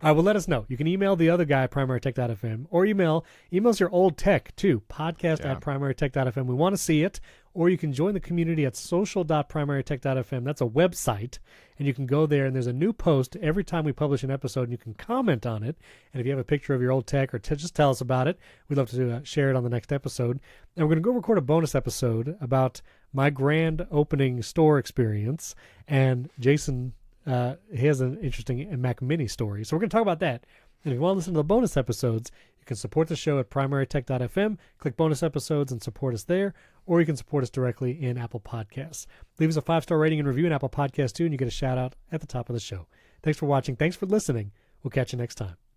right, well, let us know. You can email the other guy, primarytech.fm, or emails your old tech, too, podcast@primarytech.fm. We want to see it. Or you can join the community at social.primarytech.fm. That's a website, and you can go there, and there's a new post every time we publish an episode, and you can comment on it. And if you have a picture of your old tech, or just tell us about it, we'd love to share it on the next episode. And we're going to go record a bonus episode about my grand opening store experience, and Jason he has an interesting Mac Mini story. So we're going to talk about that. And if you want to listen to the bonus episodes, you can support the show at primarytech.fm, click bonus episodes and support us there, or you can support us directly in Apple Podcasts. Leave us a 5-star rating and review in Apple Podcasts too, and you get a shout out at the top of the show. Thanks for watching. Thanks for listening. We'll catch you next time.